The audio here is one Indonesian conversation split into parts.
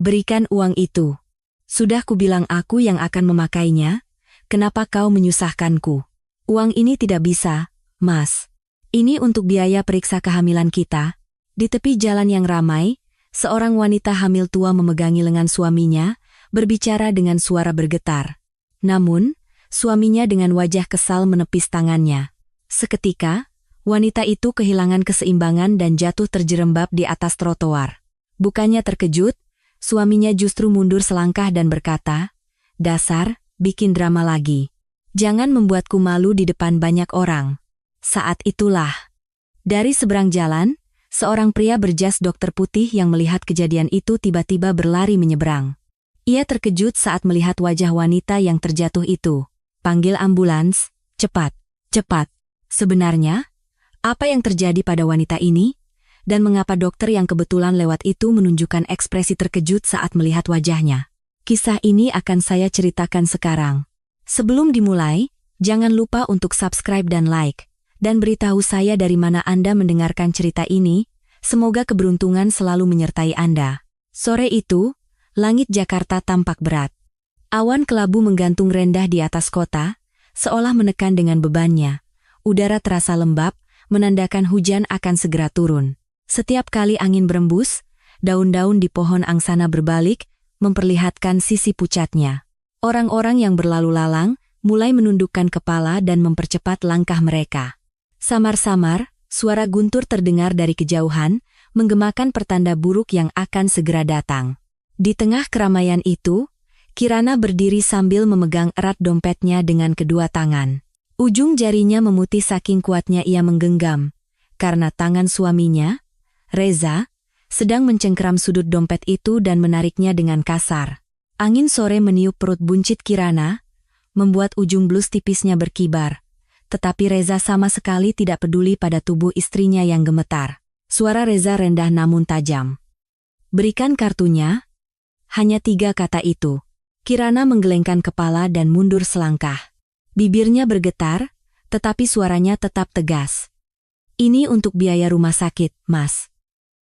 Berikan uang itu. Sudah kubilang aku yang akan memakainya, kenapa kau menyusahkanku? Uang ini tidak bisa, Mas. Ini untuk biaya periksa kehamilan kita. Di tepi jalan yang ramai, seorang wanita hamil tua memegangi lengan suaminya, berbicara dengan suara bergetar. Namun, suaminya dengan wajah kesal menepis tangannya. Seketika, wanita itu kehilangan keseimbangan dan jatuh terjerembab di atas trotoar. Bukannya terkejut, suaminya justru mundur selangkah dan berkata, "Dasar, bikin drama lagi. Jangan membuatku malu di depan banyak orang." Saat itulah, dari seberang jalan, seorang pria berjas dokter putih yang melihat kejadian itu tiba-tiba berlari menyeberang. Ia terkejut saat melihat wajah wanita yang terjatuh itu. "Panggil ambulans, cepat, cepat." Sebenarnya, apa yang terjadi pada wanita ini? Dan mengapa dokter yang kebetulan lewat itu menunjukkan ekspresi terkejut saat melihat wajahnya? Kisah ini akan saya ceritakan sekarang. Sebelum dimulai, jangan lupa untuk subscribe dan like, dan beritahu saya dari mana Anda mendengarkan cerita ini. Semoga keberuntungan selalu menyertai Anda. Sore itu, langit Jakarta tampak berat. Awan kelabu menggantung rendah di atas kota, seolah menekan dengan bebannya. Udara terasa lembab, menandakan hujan akan segera turun. Setiap kali angin berembus, daun-daun di pohon angsana berbalik, memperlihatkan sisi pucatnya. Orang-orang yang berlalu lalang mulai menundukkan kepala dan mempercepat langkah mereka. Samar-samar, suara guntur terdengar dari kejauhan, menggemakan pertanda buruk yang akan segera datang. Di tengah keramaian itu, Kirana berdiri sambil memegang erat dompetnya dengan kedua tangan. Ujung jarinya memutih saking kuatnya ia menggenggam, karena tangan suaminya, Reza, sedang mencengkeram sudut dompet itu dan menariknya dengan kasar. Angin sore meniup perut buncit Kirana, membuat ujung blus tipisnya berkibar. Tetapi Reza sama sekali tidak peduli pada tubuh istrinya yang gemetar. Suara Reza rendah namun tajam. "Berikan kartunya." Hanya 3 kata itu. Kirana menggelengkan kepala dan mundur selangkah. Bibirnya bergetar, tetapi suaranya tetap tegas. "Ini untuk biaya rumah sakit, Mas.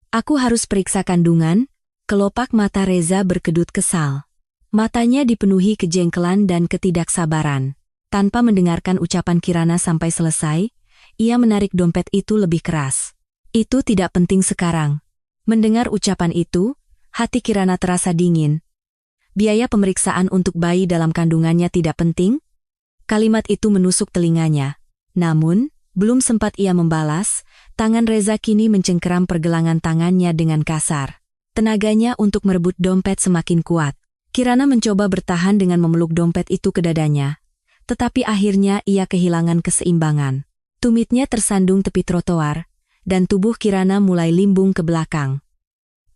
Aku harus periksa kandungan." Kelopak mata Reza berkedut kesal. Matanya dipenuhi kejengkelan dan ketidaksabaran. Tanpa mendengarkan ucapan Kirana sampai selesai, ia menarik dompet itu lebih keras. "Itu tidak penting sekarang." Mendengar ucapan itu, hati Kirana terasa dingin. Biaya pemeriksaan untuk bayi dalam kandungannya tidak penting? Kalimat itu menusuk telinganya. Namun, belum sempat ia membalas, tangan Reza kini mencengkeram pergelangan tangannya dengan kasar. Tenaganya untuk merebut dompet semakin kuat. Kirana mencoba bertahan dengan memeluk dompet itu ke dadanya. Tetapi akhirnya ia kehilangan keseimbangan. Tumitnya tersandung tepi trotoar, dan tubuh Kirana mulai limbung ke belakang.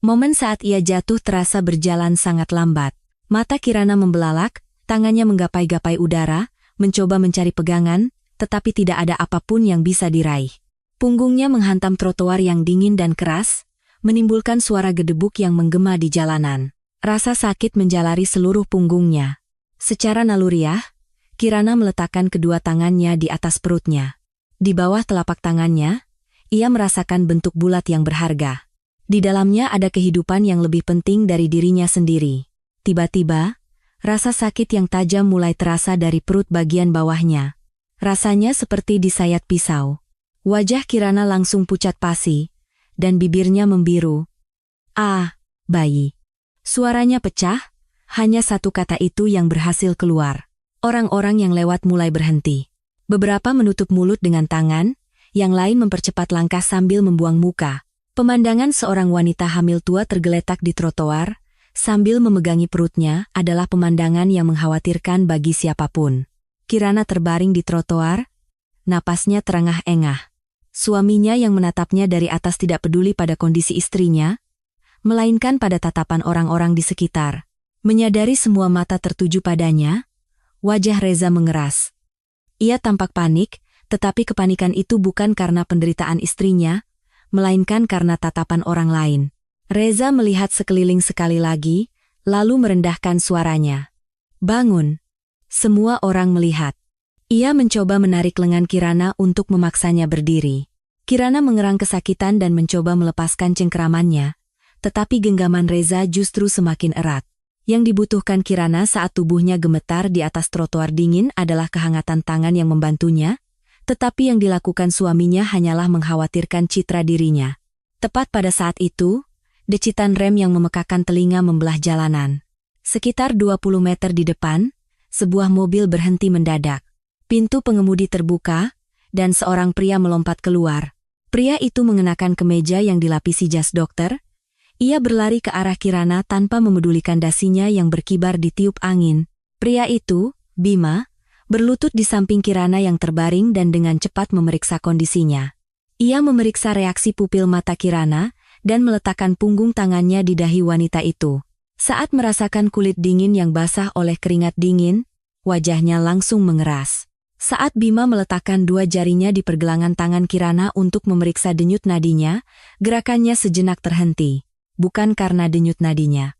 Momen saat ia jatuh terasa berjalan sangat lambat. Mata Kirana membelalak, tangannya menggapai-gapai udara, mencoba mencari pegangan, tetapi tidak ada apapun yang bisa diraih. Punggungnya menghantam trotoar yang dingin dan keras, menimbulkan suara gedebuk yang menggema di jalanan. Rasa sakit menjalari seluruh punggungnya. Secara naluriah, Kirana meletakkan kedua tangannya di atas perutnya. Di bawah telapak tangannya, ia merasakan bentuk bulat yang berharga. Di dalamnya ada kehidupan yang lebih penting dari dirinya sendiri. Tiba-tiba, rasa sakit yang tajam mulai terasa dari perut bagian bawahnya. Rasanya seperti disayat pisau. Wajah Kirana langsung pucat pasi, dan bibirnya membiru. "Ah, bayi." Suaranya pecah, hanya 1 kata itu yang berhasil keluar. Orang-orang yang lewat mulai berhenti. Beberapa menutup mulut dengan tangan, yang lain mempercepat langkah sambil membuang muka. Pemandangan seorang wanita hamil tua tergeletak di trotoar, sambil memegangi perutnya adalah pemandangan yang mengkhawatirkan bagi siapapun. Kirana terbaring di trotoar, napasnya terengah-engah. Suaminya yang menatapnya dari atas tidak peduli pada kondisi istrinya, melainkan pada tatapan orang-orang di sekitar. Menyadari semua mata tertuju padanya, wajah Reza mengeras. Ia tampak panik, tetapi kepanikan itu bukan karena penderitaan istrinya, melainkan karena tatapan orang lain. Reza melihat sekeliling sekali lagi, lalu merendahkan suaranya. "Bangun." Semua orang melihat. Ia mencoba menarik lengan Kirana untuk memaksanya berdiri. Kirana mengerang kesakitan dan mencoba melepaskan cengkeramannya, tetapi genggaman Reza justru semakin erat. Yang dibutuhkan Kirana saat tubuhnya gemetar di atas trotoar dingin adalah kehangatan tangan yang membantunya, tetapi yang dilakukan suaminya hanyalah mengkhawatirkan citra dirinya. Tepat pada saat itu, decitan rem yang memekakan telinga membelah jalanan. Sekitar 20 meter di depan, sebuah mobil berhenti mendadak. Pintu pengemudi terbuka, dan seorang pria melompat keluar. Pria itu mengenakan kemeja yang dilapisi jas dokter. Ia berlari ke arah Kirana tanpa memedulikan dasinya yang berkibar ditiup angin. Pria itu, Bima, berlutut di samping Kirana yang terbaring dan dengan cepat memeriksa kondisinya. Ia memeriksa reaksi pupil mata Kirana dan meletakkan punggung tangannya di dahi wanita itu. Saat merasakan kulit dingin yang basah oleh keringat dingin, wajahnya langsung mengeras. Saat Bima meletakkan dua jarinya di pergelangan tangan Kirana untuk memeriksa denyut nadinya, gerakannya sejenak terhenti. Bukan karena denyut nadinya.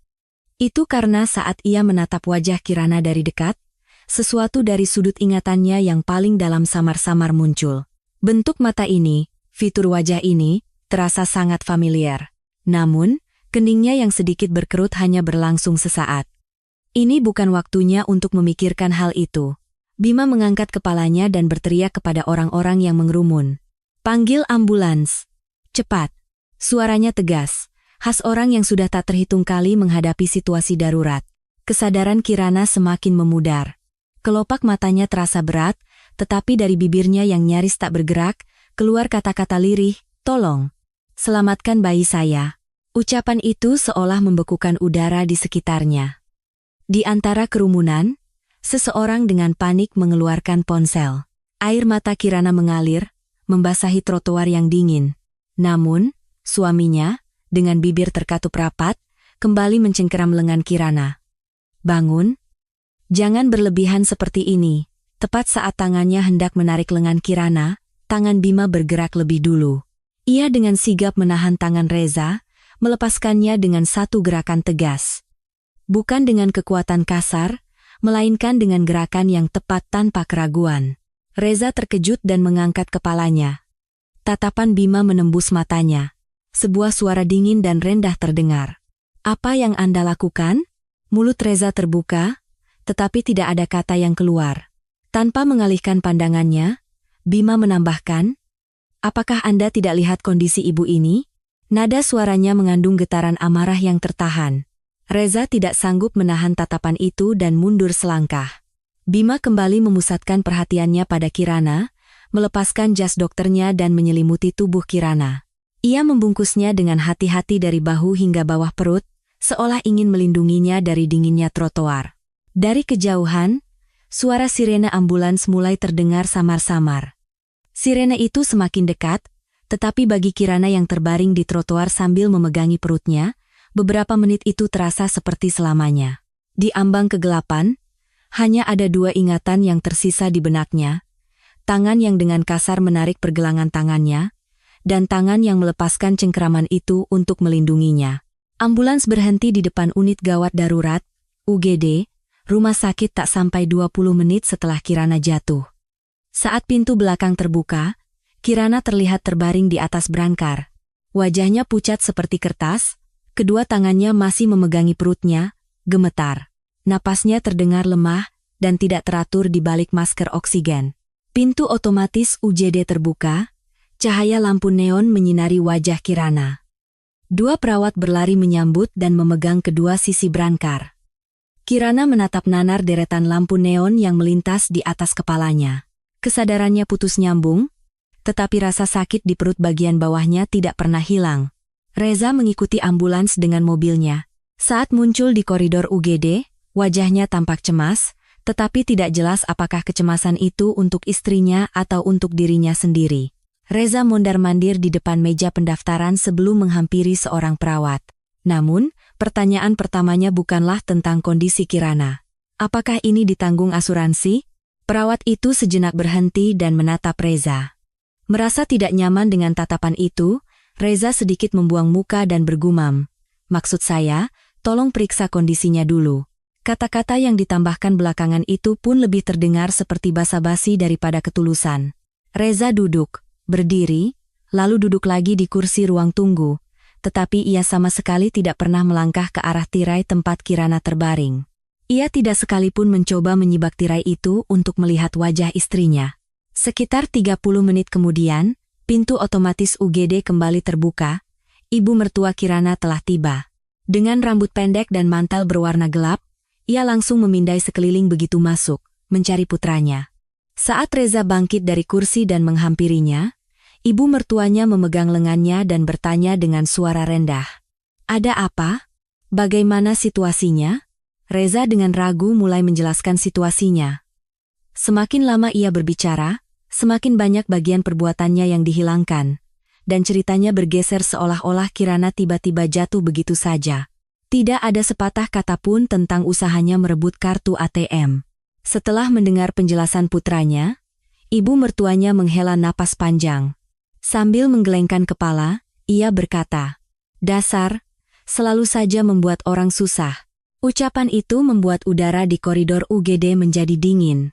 Itu karena saat ia menatap wajah Kirana dari dekat, sesuatu dari sudut ingatannya yang paling dalam samar-samar muncul. Bentuk mata ini, fitur wajah ini, terasa sangat familiar. Namun, keningnya yang sedikit berkerut hanya berlangsung sesaat. Ini bukan waktunya untuk memikirkan hal itu. Bima mengangkat kepalanya dan berteriak kepada orang-orang yang mengerumun. "Panggil ambulans. Cepat." Suaranya tegas, khas orang yang sudah tak terhitung kali menghadapi situasi darurat. Kesadaran Kirana semakin memudar. Kelopak matanya terasa berat, tetapi dari bibirnya yang nyaris tak bergerak, keluar kata-kata lirih, "Tolong, selamatkan bayi saya." Ucapan itu seolah membekukan udara di sekitarnya. Di antara kerumunan, seseorang dengan panik mengeluarkan ponsel. Air mata Kirana mengalir, membasahi trotoar yang dingin. Namun, suaminya, dengan bibir terkatup rapat, kembali mencengkeram lengan Kirana. "Bangun. Jangan berlebihan seperti ini." Tepat saat tangannya hendak menarik lengan Kirana, tangan Bima bergerak lebih dulu. Ia dengan sigap menahan tangan Reza, melepaskannya dengan satu gerakan tegas. Bukan dengan kekuatan kasar, melainkan dengan gerakan yang tepat tanpa keraguan. Reza terkejut dan mengangkat kepalanya. Tatapan Bima menembus matanya. Sebuah suara dingin dan rendah terdengar. "Apa yang Anda lakukan?" Mulut Reza terbuka, tetapi tidak ada kata yang keluar. Tanpa mengalihkan pandangannya, Bima menambahkan, "Apakah Anda tidak lihat kondisi ibu ini?" Nada suaranya mengandung getaran amarah yang tertahan. Reza tidak sanggup menahan tatapan itu dan mundur selangkah. Bima kembali memusatkan perhatiannya pada Kirana, melepaskan jas dokternya dan menyelimuti tubuh Kirana. Ia membungkusnya dengan hati-hati dari bahu hingga bawah perut, seolah ingin melindunginya dari dinginnya trotoar. Dari kejauhan, suara sirene ambulans mulai terdengar samar-samar. Sirene itu semakin dekat, tetapi bagi Kirana yang terbaring di trotoar sambil memegangi perutnya, beberapa menit itu terasa seperti selamanya. Di ambang kegelapan, hanya ada dua ingatan yang tersisa di benaknya, tangan yang dengan kasar menarik pergelangan tangannya, dan tangan yang melepaskan cengkeraman itu untuk melindunginya. Ambulans berhenti di depan unit gawat darurat, UGD, rumah sakit tak sampai 20 menit setelah Kirana jatuh. Saat pintu belakang terbuka, Kirana terlihat terbaring di atas brankar. Wajahnya pucat seperti kertas, kedua tangannya masih memegangi perutnya, gemetar. Napasnya terdengar lemah dan tidak teratur di balik masker oksigen. Pintu otomatis UGD terbuka, cahaya lampu neon menyinari wajah Kirana. Dua perawat berlari menyambut dan memegang kedua sisi brankar. Kirana menatap nanar deretan lampu neon yang melintas di atas kepalanya. Kesadarannya putus nyambung, tetapi rasa sakit di perut bagian bawahnya tidak pernah hilang. Reza mengikuti ambulans dengan mobilnya. Saat muncul di koridor UGD, wajahnya tampak cemas, tetapi tidak jelas apakah kecemasan itu untuk istrinya atau untuk dirinya sendiri. Reza mondar-mandir di depan meja pendaftaran sebelum menghampiri seorang perawat. Namun, pertanyaan pertamanya bukanlah tentang kondisi Kirana. Apakah ini ditanggung asuransi? Perawat itu sejenak berhenti dan menatap Reza. Merasa tidak nyaman dengan tatapan itu, Reza sedikit membuang muka dan bergumam. "Maksud saya, tolong periksa kondisinya dulu." Kata-kata yang ditambahkan belakangan itu pun lebih terdengar seperti basa-basi daripada ketulusan. Reza duduk, berdiri, lalu duduk lagi di kursi ruang tunggu, tetapi ia sama sekali tidak pernah melangkah ke arah tirai tempat Kirana terbaring. Ia tidak sekalipun mencoba menyibak tirai itu untuk melihat wajah istrinya. Sekitar 30 menit kemudian, pintu otomatis UGD kembali terbuka. Ibu mertua Kirana telah tiba. Dengan rambut pendek dan mantel berwarna gelap, ia langsung memindai sekeliling begitu masuk, mencari putranya. Saat Reza bangkit dari kursi dan menghampirinya, ibu mertuanya memegang lengannya dan bertanya dengan suara rendah. "Ada apa? Bagaimana situasinya?" Reza dengan ragu mulai menjelaskan situasinya. Semakin lama ia berbicara, semakin banyak bagian perbuatannya yang dihilangkan, dan ceritanya bergeser seolah-olah Kirana tiba-tiba jatuh begitu saja. Tidak ada sepatah kata pun tentang usahanya merebut kartu ATM. Setelah mendengar penjelasan putranya, ibu mertuanya menghela napas panjang. Sambil menggelengkan kepala, ia berkata, "Dasar, selalu saja membuat orang susah." Ucapan itu membuat udara di koridor UGD menjadi dingin.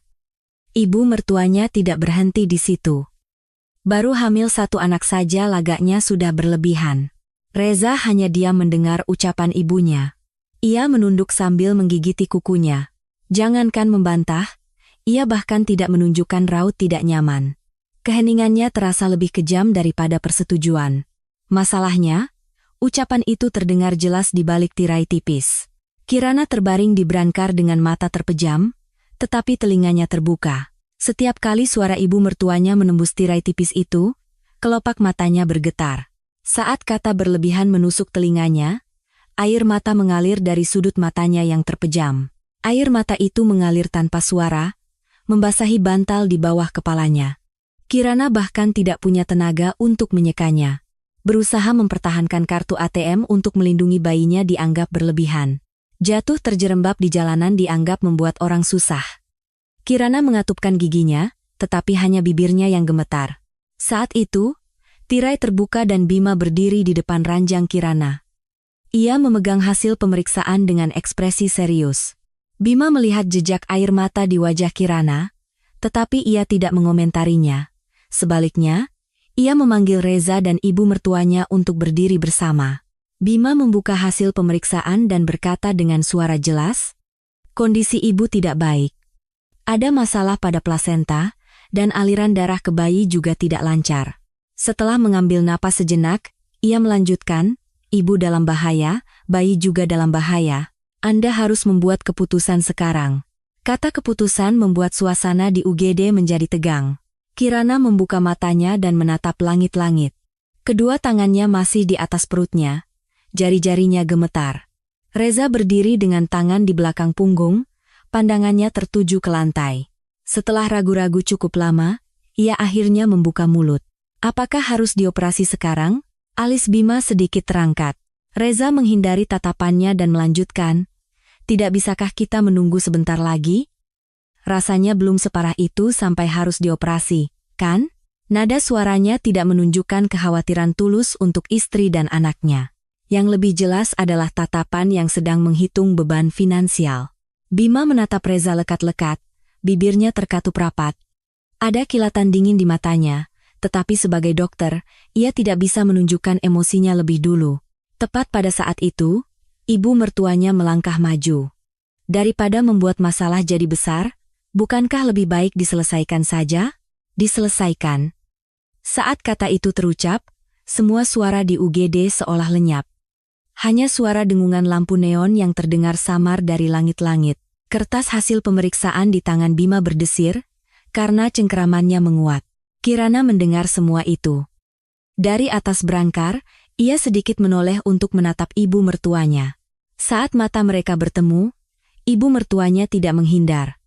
Ibu mertuanya tidak berhenti di situ. Baru hamil 1 anak saja lagaknya sudah berlebihan. Reza hanya diam mendengar ucapan ibunya. Ia menunduk sambil menggigiti kukunya. Jangankan membantah, ia bahkan tidak menunjukkan raut tidak nyaman. Keheningannya terasa lebih kejam daripada persetujuan. Masalahnya, ucapan itu terdengar jelas di balik tirai tipis. Kirana terbaring di brankar dengan mata terpejam, tetapi telinganya terbuka. Setiap kali suara ibu mertuanya menembus tirai tipis itu, kelopak matanya bergetar. Saat kata berlebihan menusuk telinganya, air mata mengalir dari sudut matanya yang terpejam. Air mata itu mengalir tanpa suara, membasahi bantal di bawah kepalanya. Kirana bahkan tidak punya tenaga untuk menyekanya. Berusaha mempertahankan kartu ATM untuk melindungi bayinya dianggap berlebihan. Jatuh terjerembab di jalanan dianggap membuat orang susah. Kirana mengatupkan giginya, tetapi hanya bibirnya yang gemetar. Saat itu, tirai terbuka dan Bima berdiri di depan ranjang Kirana. Ia memegang hasil pemeriksaan dengan ekspresi serius. Bima melihat jejak air mata di wajah Kirana, tetapi ia tidak mengomentarinya. Sebaliknya, ia memanggil Reza dan ibu mertuanya untuk berdiri bersama. Bima membuka hasil pemeriksaan dan berkata dengan suara jelas, "Kondisi ibu tidak baik. Ada masalah pada plasenta, dan aliran darah ke bayi juga tidak lancar." Setelah mengambil napas sejenak, ia melanjutkan, "Ibu dalam bahaya, bayi juga dalam bahaya. Anda harus membuat keputusan sekarang." Kata keputusan membuat suasana di UGD menjadi tegang. Kirana membuka matanya dan menatap langit-langit. Kedua tangannya masih di atas perutnya. Jari-jarinya gemetar. Reza berdiri dengan tangan di belakang punggung, pandangannya tertuju ke lantai. Setelah ragu-ragu cukup lama, ia akhirnya membuka mulut. "Apakah harus dioperasi sekarang?" Alis Bima sedikit terangkat. Reza menghindari tatapannya dan melanjutkan, "Tidak bisakah kita menunggu sebentar lagi? Rasanya belum separah itu sampai harus dioperasi, kan?" Nada suaranya tidak menunjukkan kekhawatiran tulus untuk istri dan anaknya. Yang lebih jelas adalah tatapan yang sedang menghitung beban finansial. Bima menatap Reza lekat-lekat, bibirnya terkatup rapat. Ada kilatan dingin di matanya, tetapi sebagai dokter, ia tidak bisa menunjukkan emosinya lebih dulu. Tepat pada saat itu, ibu mertuanya melangkah maju. "Daripada membuat masalah jadi besar, bukankah lebih baik diselesaikan saja?" "Diselesaikan." Saat kata itu terucap, semua suara di UGD seolah lenyap. Hanya suara dengungan lampu neon yang terdengar samar dari langit-langit. Kertas hasil pemeriksaan di tangan Bima berdesir, karena cengkeramannya menguat. Kirana mendengar semua itu. Dari atas berangkar, ia sedikit menoleh untuk menatap ibu mertuanya. Saat mata mereka bertemu, ibu mertuanya tidak menghindar.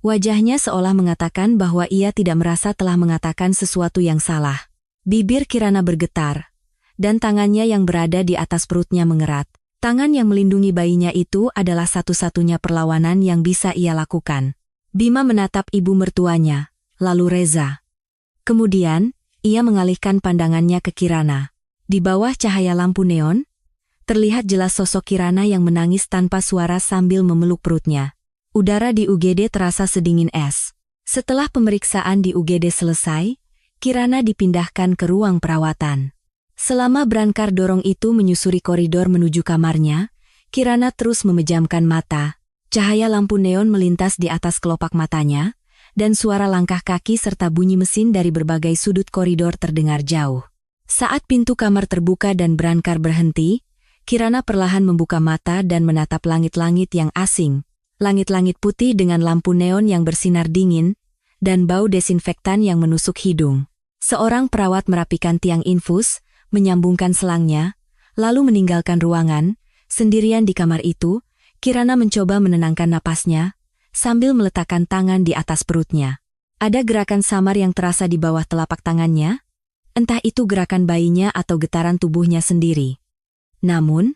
Wajahnya seolah mengatakan bahwa ia tidak merasa telah mengatakan sesuatu yang salah. Bibir Kirana bergetar, dan tangannya yang berada di atas perutnya mengerat. Tangan yang melindungi bayinya itu adalah satu-satunya perlawanan yang bisa ia lakukan. Bima menatap ibu mertuanya, lalu Reza. Kemudian, ia mengalihkan pandangannya ke Kirana. Di bawah cahaya lampu neon, terlihat jelas sosok Kirana yang menangis tanpa suara sambil memeluk perutnya. Udara di UGD terasa sedingin es. Setelah pemeriksaan di UGD selesai, Kirana dipindahkan ke ruang perawatan. Selama Brankar dorong itu menyusuri koridor menuju kamarnya, Kirana terus memejamkan mata. Cahaya lampu neon melintas di atas kelopak matanya, dan suara langkah kaki serta bunyi mesin dari berbagai sudut koridor terdengar jauh. Saat pintu kamar terbuka dan Brankar berhenti, Kirana perlahan membuka mata dan menatap langit-langit yang asing. Langit-langit putih dengan lampu neon yang bersinar dingin, dan bau desinfektan yang menusuk hidung. Seorang perawat merapikan tiang infus, menyambungkan selangnya, lalu meninggalkan ruangan. Sendirian di kamar itu, Kirana mencoba menenangkan napasnya, sambil meletakkan tangan di atas perutnya. Ada gerakan samar yang terasa di bawah telapak tangannya, entah itu gerakan bayinya atau getaran tubuhnya sendiri. Namun,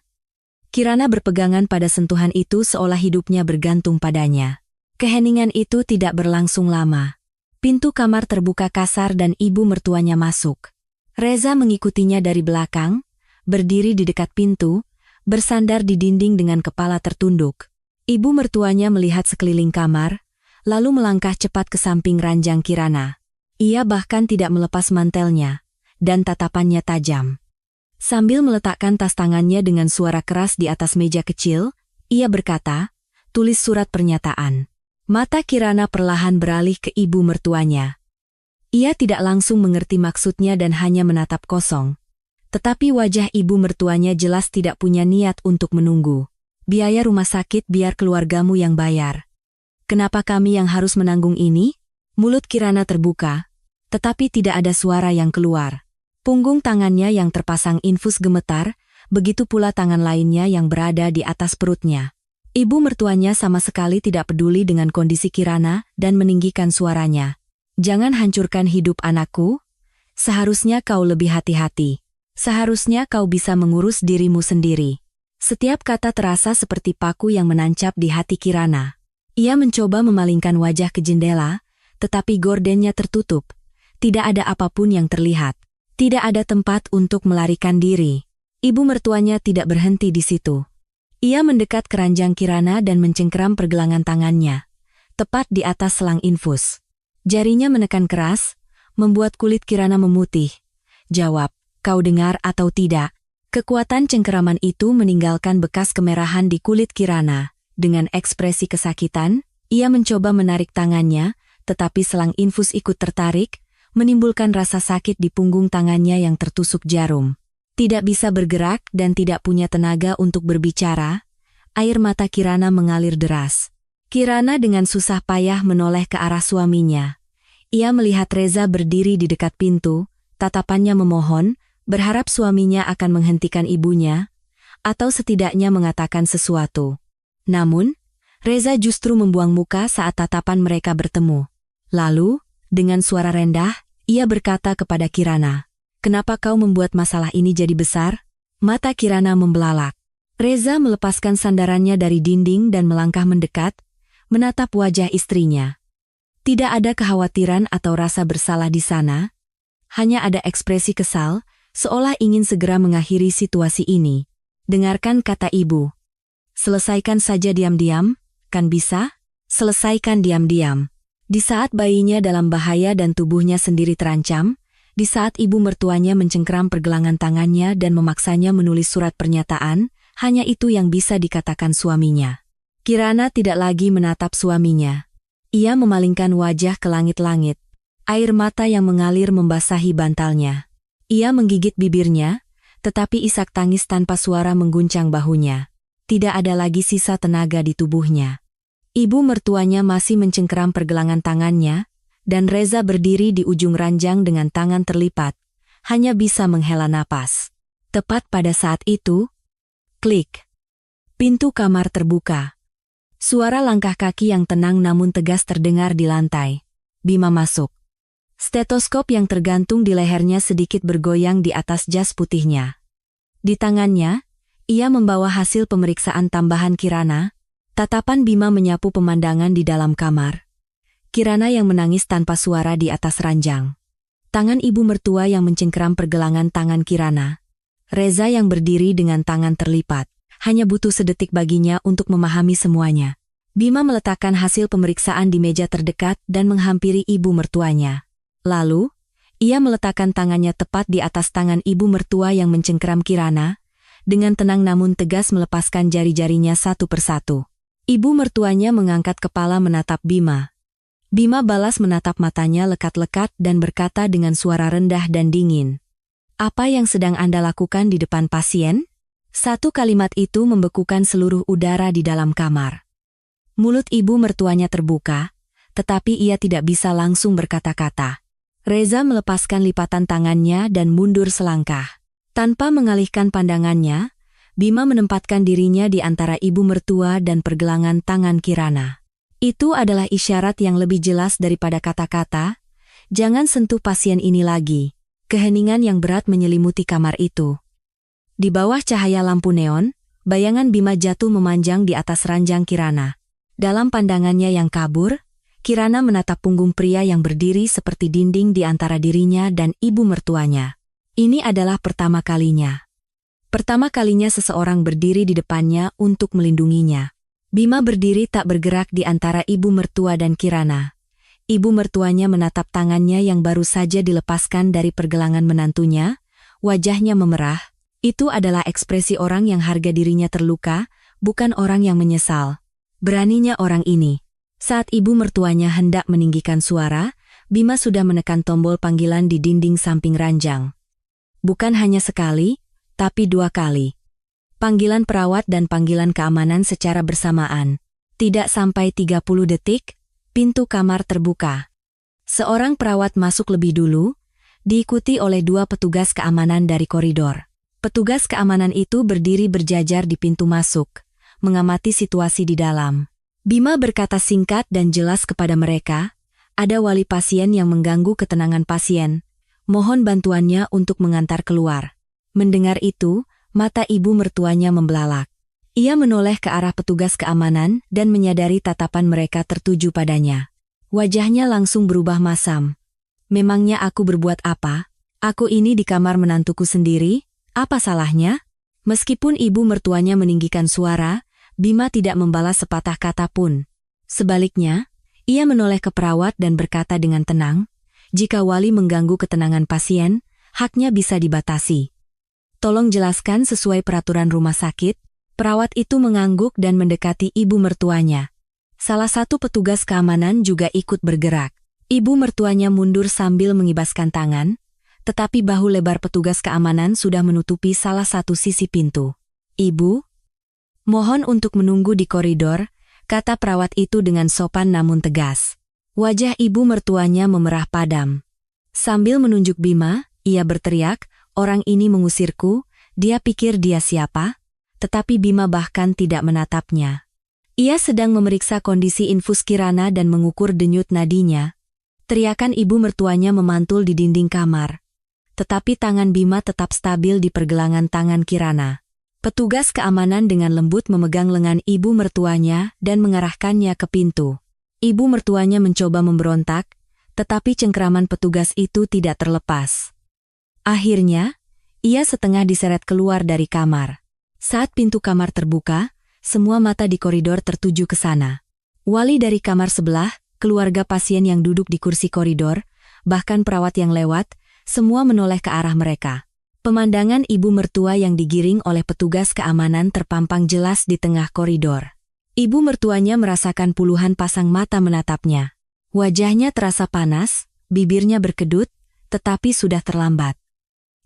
Kirana berpegangan pada sentuhan itu seolah hidupnya bergantung padanya. Keheningan itu tidak berlangsung lama. Pintu kamar terbuka kasar dan ibu mertuanya masuk. Reza mengikutinya dari belakang, berdiri di dekat pintu, bersandar di dinding dengan kepala tertunduk. Ibu mertuanya melihat sekeliling kamar, lalu melangkah cepat ke samping ranjang Kirana. Ia bahkan tidak melepas mantelnya, dan tatapannya tajam. Sambil meletakkan tas tangannya dengan suara keras di atas meja kecil, ia berkata, "Tulis surat pernyataan." Mata Kirana perlahan beralih ke ibu mertuanya. Ia tidak langsung mengerti maksudnya dan hanya menatap kosong. Tetapi wajah ibu mertuanya jelas tidak punya niat untuk menunggu. "Biaya rumah sakit biar keluargamu yang bayar. Kenapa kami yang harus menanggung ini?" Mulut Kirana terbuka, tetapi tidak ada suara yang keluar. Punggung tangannya yang terpasang infus gemetar, begitu pula tangan lainnya yang berada di atas perutnya. Ibu mertuanya sama sekali tidak peduli dengan kondisi Kirana dan meninggikan suaranya. "Jangan hancurkan hidup anakku. Seharusnya kau lebih hati-hati. Seharusnya kau bisa mengurus dirimu sendiri." Setiap kata terasa seperti paku yang menancap di hati Kirana. Ia mencoba memalingkan wajah ke jendela, tetapi gordennya tertutup. Tidak ada apapun yang terlihat. Tidak ada tempat untuk melarikan diri. Ibu mertuanya tidak berhenti di situ. Ia mendekat ke ranjang Kirana dan mencengkeram pergelangan tangannya, tepat di atas selang infus. Jarinya menekan keras, membuat kulit Kirana memutih. "Jawab, kau dengar atau tidak?" Kekuatan cengkeraman itu meninggalkan bekas kemerahan di kulit Kirana. Dengan ekspresi kesakitan, ia mencoba menarik tangannya, tetapi selang infus ikut tertarik, menimbulkan rasa sakit di punggung tangannya yang tertusuk jarum. Tidak bisa bergerak dan tidak punya tenaga untuk berbicara, air mata Kirana mengalir deras. Kirana dengan susah payah menoleh ke arah suaminya. Ia melihat Reza berdiri di dekat pintu, tatapannya memohon, berharap suaminya akan menghentikan ibunya, atau setidaknya mengatakan sesuatu. Namun, Reza justru membuang muka saat tatapan mereka bertemu. Lalu, dengan suara rendah, ia berkata kepada Kirana, "Kenapa kau membuat masalah ini jadi besar?" Mata Kirana membelalak. Reza melepaskan sandarannya dari dinding dan melangkah mendekat, menatap wajah istrinya. Tidak ada kekhawatiran atau rasa bersalah di sana, hanya ada ekspresi kesal, seolah ingin segera mengakhiri situasi ini. "Dengarkan kata ibu. Selesaikan saja diam-diam, kan bisa? Selesaikan diam-diam." Di saat bayinya dalam bahaya dan tubuhnya sendiri terancam, di saat ibu mertuanya mencengkeram pergelangan tangannya dan memaksanya menulis surat pernyataan, hanya itu yang bisa dikatakan suaminya. Kirana tidak lagi menatap suaminya. Ia memalingkan wajah ke langit-langit. Air mata yang mengalir membasahi bantalnya. Ia menggigit bibirnya, tetapi isak tangis tanpa suara mengguncang bahunya. Tidak ada lagi sisa tenaga di tubuhnya. Ibu mertuanya masih mencengkeram pergelangan tangannya, dan Reza berdiri di ujung ranjang dengan tangan terlipat, hanya bisa menghela napas. Tepat pada saat itu, klik. Pintu kamar terbuka. Suara langkah kaki yang tenang namun tegas terdengar di lantai. Bima masuk. Stetoskop yang tergantung di lehernya sedikit bergoyang di atas jas putihnya. Di tangannya, ia membawa hasil pemeriksaan tambahan Kirana. Tatapan Bima menyapu pemandangan di dalam kamar. Kirana yang menangis tanpa suara di atas ranjang. Tangan ibu mertua yang mencengkeram pergelangan tangan Kirana. Reza yang berdiri dengan tangan terlipat. Hanya butuh sedetik baginya untuk memahami semuanya. Bima meletakkan hasil pemeriksaan di meja terdekat dan menghampiri ibu mertuanya. Lalu, Ia meletakkan tangannya tepat di atas tangan ibu mertua yang mencengkeram Kirana, dengan tenang namun tegas melepaskan jari-jarinya satu persatu. Ibu mertuanya mengangkat kepala menatap Bima. Bima balas menatap matanya lekat-lekat dan berkata dengan suara rendah dan dingin. "Apa yang sedang Anda lakukan di depan pasien?" Satu kalimat itu membekukan seluruh udara di dalam kamar. Mulut ibu mertuanya terbuka, tetapi ia tidak bisa langsung berkata-kata. Reza melepaskan lipatan tangannya dan mundur selangkah. Tanpa mengalihkan pandangannya, Bima menempatkan dirinya di antara ibu mertua dan pergelangan tangan Kirana. Itu adalah isyarat yang lebih jelas daripada kata-kata, "Jangan sentuh pasien ini lagi." Keheningan yang berat menyelimuti kamar itu. Di bawah cahaya lampu neon, bayangan Bima jatuh memanjang di atas ranjang Kirana. Dalam pandangannya yang kabur, Kirana menatap punggung pria yang berdiri seperti dinding di antara dirinya dan ibu mertuanya. Ini adalah pertama kalinya. Pertama kalinya seseorang berdiri di depannya untuk melindunginya. Bima berdiri tak bergerak di antara ibu mertua dan Kirana. Ibu mertuanya menatap tangannya yang baru saja dilepaskan dari pergelangan menantunya, wajahnya memerah. Itu adalah ekspresi orang yang harga dirinya terluka, bukan orang yang menyesal. Beraninya orang ini. Saat ibu mertuanya hendak meninggikan suara, Bima sudah menekan tombol panggilan di dinding samping ranjang. Bukan hanya sekali, tapi 2 kali. Panggilan perawat dan panggilan keamanan secara bersamaan. Tidak sampai 30 detik, pintu kamar terbuka. Seorang perawat masuk lebih dulu, diikuti oleh 2 petugas keamanan dari koridor. Petugas keamanan itu berdiri berjajar di pintu masuk, mengamati situasi di dalam. Bima berkata singkat dan jelas kepada mereka, "Ada wali pasien yang mengganggu ketenangan pasien. Mohon bantuannya untuk mengantar keluar." Mendengar itu, mata ibu mertuanya membelalak. Ia menoleh ke arah petugas keamanan dan menyadari tatapan mereka tertuju padanya. Wajahnya langsung berubah masam. "Memangnya aku berbuat apa? Aku ini di kamar menantuku sendiri, apa salahnya?" Meskipun ibu mertuanya meninggikan suara, Bima tidak membalas sepatah kata pun. Sebaliknya, ia menoleh ke perawat dan berkata dengan tenang, "Jika wali mengganggu ketenangan pasien, haknya bisa dibatasi. Tolong jelaskan sesuai peraturan rumah sakit." Perawat itu mengangguk dan mendekati ibu mertuanya. Salah satu petugas keamanan juga ikut bergerak. Ibu mertuanya mundur sambil mengibaskan tangan, tetapi bahu lebar petugas keamanan sudah menutupi salah satu sisi pintu. "Ibu, mohon untuk menunggu di koridor," kata perawat itu dengan sopan namun tegas. Wajah ibu mertuanya memerah padam. Sambil menunjuk Bima, ia berteriak, "Orang ini mengusirku, dia pikir dia siapa?" Tetapi Bima bahkan tidak menatapnya. Ia sedang memeriksa kondisi infus Kirana dan mengukur denyut nadinya. Teriakan ibu mertuanya memantul di dinding kamar. Tetapi tangan Bima tetap stabil di pergelangan tangan Kirana. Petugas keamanan dengan lembut memegang lengan ibu mertuanya dan mengarahkannya ke pintu. Ibu mertuanya mencoba memberontak, tetapi cengkeraman petugas itu tidak terlepas. Akhirnya, ia setengah diseret keluar dari kamar. Saat pintu kamar terbuka, semua mata di koridor tertuju ke sana. Wali dari kamar sebelah, keluarga pasien yang duduk di kursi koridor, bahkan perawat yang lewat, semua menoleh ke arah mereka. Pemandangan ibu mertua yang digiring oleh petugas keamanan terpampang jelas di tengah koridor. Ibu mertuanya merasakan puluhan pasang mata menatapnya. Wajahnya terasa panas, bibirnya berkedut, tetapi sudah terlambat.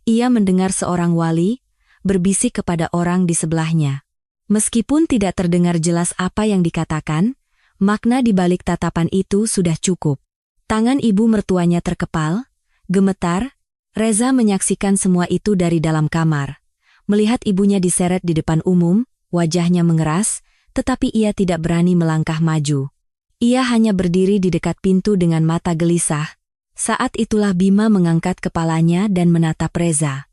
Ia mendengar seorang wali berbisik kepada orang di sebelahnya. Meskipun tidak terdengar jelas apa yang dikatakan, makna di balik tatapan itu sudah cukup. Tangan ibu mertuanya terkepal, gemetar. Reza menyaksikan semua itu dari dalam kamar. Melihat ibunya diseret di depan umum, wajahnya mengeras, tetapi ia tidak berani melangkah maju. Ia hanya berdiri di dekat pintu dengan mata gelisah. Saat itulah Bima mengangkat kepalanya dan menatap Reza.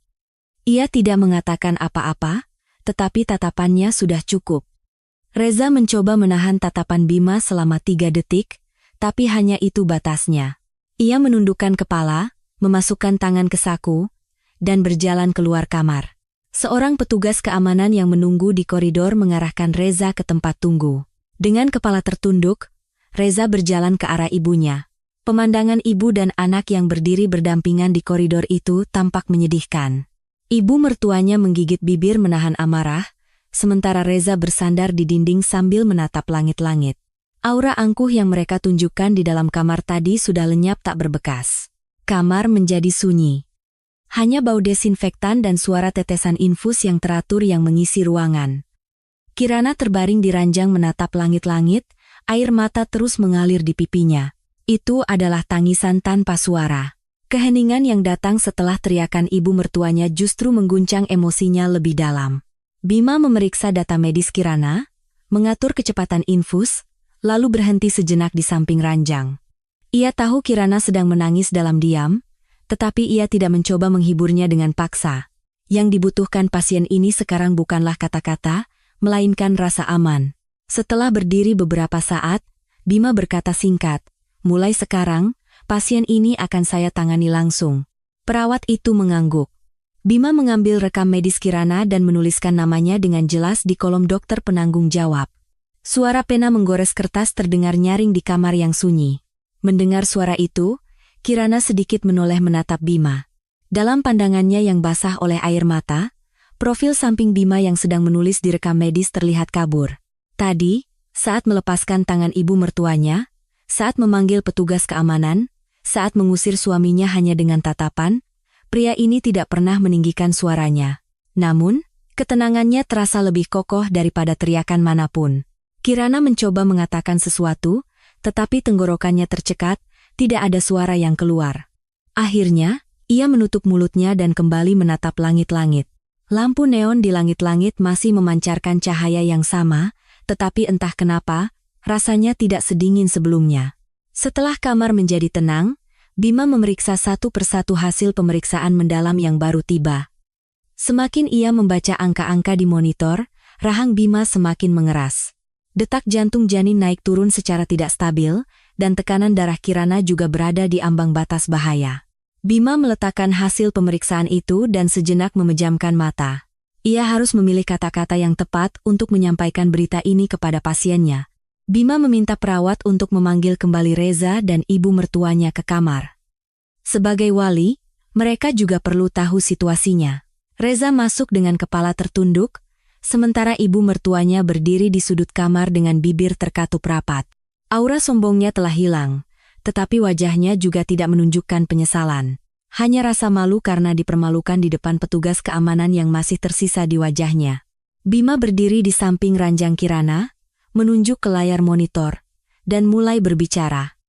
Ia tidak mengatakan apa-apa, tetapi tatapannya sudah cukup. Reza mencoba menahan tatapan Bima selama 3 detik, tapi hanya itu batasnya. Ia menundukkan kepala, memasukkan tangan ke saku, dan berjalan keluar kamar. Seorang petugas keamanan yang menunggu di koridor mengarahkan Reza ke tempat tunggu. Dengan kepala tertunduk, Reza berjalan ke arah ibunya. Pemandangan ibu dan anak yang berdiri berdampingan di koridor itu tampak menyedihkan. Ibu mertuanya menggigit bibir menahan amarah, sementara Reza bersandar di dinding sambil menatap langit-langit. Aura angkuh yang mereka tunjukkan di dalam kamar tadi sudah lenyap tak berbekas. Kamar menjadi sunyi. Hanya bau desinfektan dan suara tetesan infus yang teratur yang mengisi ruangan. Kirana terbaring di ranjang menatap langit-langit, air mata terus mengalir di pipinya. Itu adalah tangisan tanpa suara. Keheningan yang datang setelah teriakan ibu mertuanya justru mengguncang emosinya lebih dalam. Bima memeriksa data medis Kirana, mengatur kecepatan infus, lalu berhenti sejenak di samping ranjang. Ia tahu Kirana sedang menangis dalam diam, tetapi ia tidak mencoba menghiburnya dengan paksa. Yang dibutuhkan pasien ini sekarang bukanlah kata-kata, melainkan rasa aman. Setelah berdiri beberapa saat, Bima berkata singkat, "Mulai sekarang, pasien ini akan saya tangani langsung." Perawat itu mengangguk. Bima mengambil rekam medis Kirana dan menuliskan namanya dengan jelas di kolom dokter penanggung jawab. Suara pena menggores kertas terdengar nyaring di kamar yang sunyi. Mendengar suara itu, Kirana sedikit menoleh menatap Bima. Dalam pandangannya yang basah oleh air mata, profil samping Bima yang sedang menulis di rekam medis terlihat kabur. Tadi, saat melepaskan tangan ibu mertuanya, saat memanggil petugas keamanan, saat mengusir suaminya hanya dengan tatapan, pria ini tidak pernah meninggikan suaranya. Namun, ketenangannya terasa lebih kokoh daripada teriakan manapun. Kirana mencoba mengatakan sesuatu, tetapi tenggorokannya tercekat, tidak ada suara yang keluar. Akhirnya, ia menutup mulutnya dan kembali menatap langit-langit. Lampu neon di langit-langit masih memancarkan cahaya yang sama, tetapi entah kenapa, rasanya tidak sedingin sebelumnya. Setelah kamar menjadi tenang, Bima memeriksa satu persatu hasil pemeriksaan mendalam yang baru tiba. Semakin ia membaca angka-angka di monitor, rahang Bima semakin mengeras. Detak jantung janin naik turun secara tidak stabil, dan tekanan darah Kirana juga berada di ambang batas bahaya. Bima meletakkan hasil pemeriksaan itu dan sejenak memejamkan mata. Ia harus memilih kata-kata yang tepat untuk menyampaikan berita ini kepada pasiennya. Bima meminta perawat untuk memanggil kembali Reza dan ibu mertuanya ke kamar. Sebagai wali, mereka juga perlu tahu situasinya. Reza masuk dengan kepala tertunduk, sementara ibu mertuanya berdiri di sudut kamar dengan bibir terkatup rapat. Aura sombongnya telah hilang, tetapi wajahnya juga tidak menunjukkan penyesalan. Hanya rasa malu karena dipermalukan di depan petugas keamanan yang masih tersisa di wajahnya. Bima berdiri di samping ranjang Kirana, menunjuk ke layar monitor, dan mulai berbicara.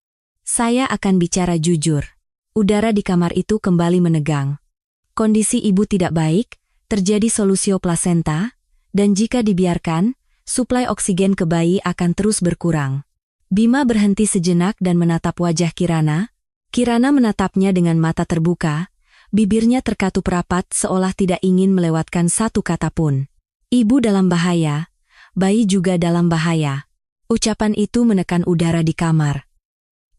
"Saya akan bicara jujur." Udara di kamar itu kembali menegang. Kondisi ibu tidak baik, terjadi solusio plasenta, dan jika dibiarkan, suplai oksigen ke bayi akan terus berkurang. Bima berhenti sejenak dan menatap wajah Kirana. Kirana menatapnya dengan mata terbuka, bibirnya terkatup rapat seolah tidak ingin melewatkan satu kata pun. Ibu dalam bahaya. Bayi juga dalam bahaya. Ucapan itu menekan udara di kamar.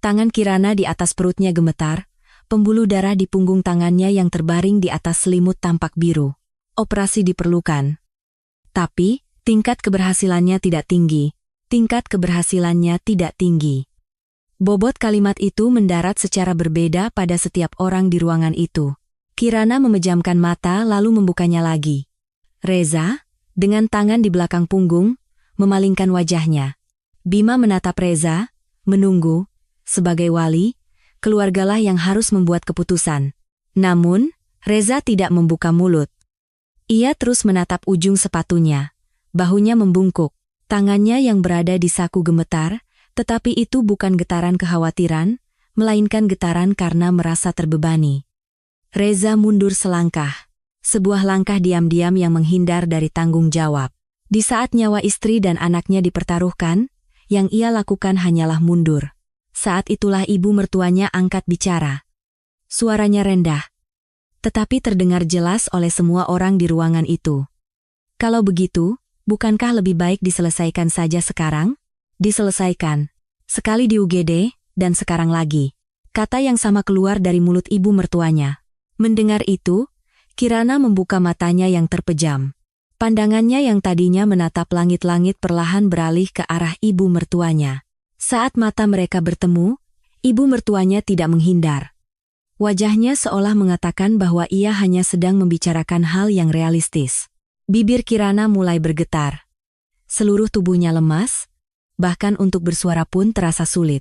Tangan Kirana di atas perutnya gemetar, pembuluh darah di punggung tangannya yang terbaring di atas selimut tampak biru. Operasi diperlukan. Tapi, tingkat keberhasilannya tidak tinggi. Tingkat keberhasilannya tidak tinggi. Bobot kalimat itu mendarat secara berbeda pada setiap orang di ruangan itu. Kirana memejamkan mata lalu membukanya lagi. "Reza?" Dengan tangan di belakang punggung, memalingkan wajahnya. Bima menatap Reza, menunggu. Sebagai wali, keluargalah yang harus membuat keputusan. Namun, Reza tidak membuka mulut. Ia terus menatap ujung sepatunya. Bahunya membungkuk. Tangannya yang berada di saku gemetar, tetapi itu bukan getaran kekhawatiran, melainkan getaran karena merasa terbebani. Reza mundur selangkah. Sebuah langkah diam-diam yang menghindar dari tanggung jawab. Di saat nyawa istri dan anaknya dipertaruhkan, yang ia lakukan hanyalah mundur. Saat itulah ibu mertuanya angkat bicara. Suaranya rendah, tetapi terdengar jelas oleh semua orang di ruangan itu. "Kalau begitu, bukankah lebih baik diselesaikan saja sekarang?" "Diselesaikan. Sekali di UGD, dan sekarang lagi." Kata yang sama keluar dari mulut ibu mertuanya. Mendengar itu, Kirana membuka matanya yang terpejam. Pandangannya yang tadinya menatap langit-langit perlahan beralih ke arah ibu mertuanya. Saat mata mereka bertemu, Ibu mertuanya tidak menghindar. Wajahnya seolah mengatakan bahwa ia hanya sedang membicarakan hal yang realistis. Bibir Kirana mulai bergetar. Seluruh tubuhnya lemas, bahkan untuk bersuara pun terasa sulit.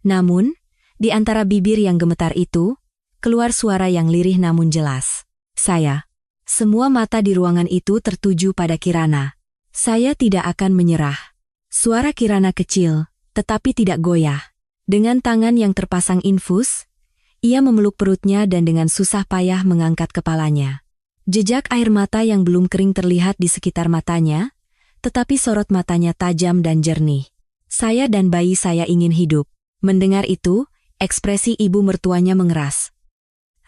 Namun, di antara bibir yang gemetar itu, keluar suara yang lirih namun jelas. Saya. Semua mata di ruangan itu tertuju pada Kirana. Saya tidak akan menyerah. Suara Kirana kecil, tetapi tidak goyah. Dengan tangan yang terpasang infus, ia memeluk perutnya dan dengan susah payah mengangkat kepalanya. Jejak air mata yang belum kering terlihat di sekitar matanya, tetapi sorot matanya tajam dan jernih. Saya dan bayi saya ingin hidup. Mendengar itu, ekspresi ibu mertuanya mengeras.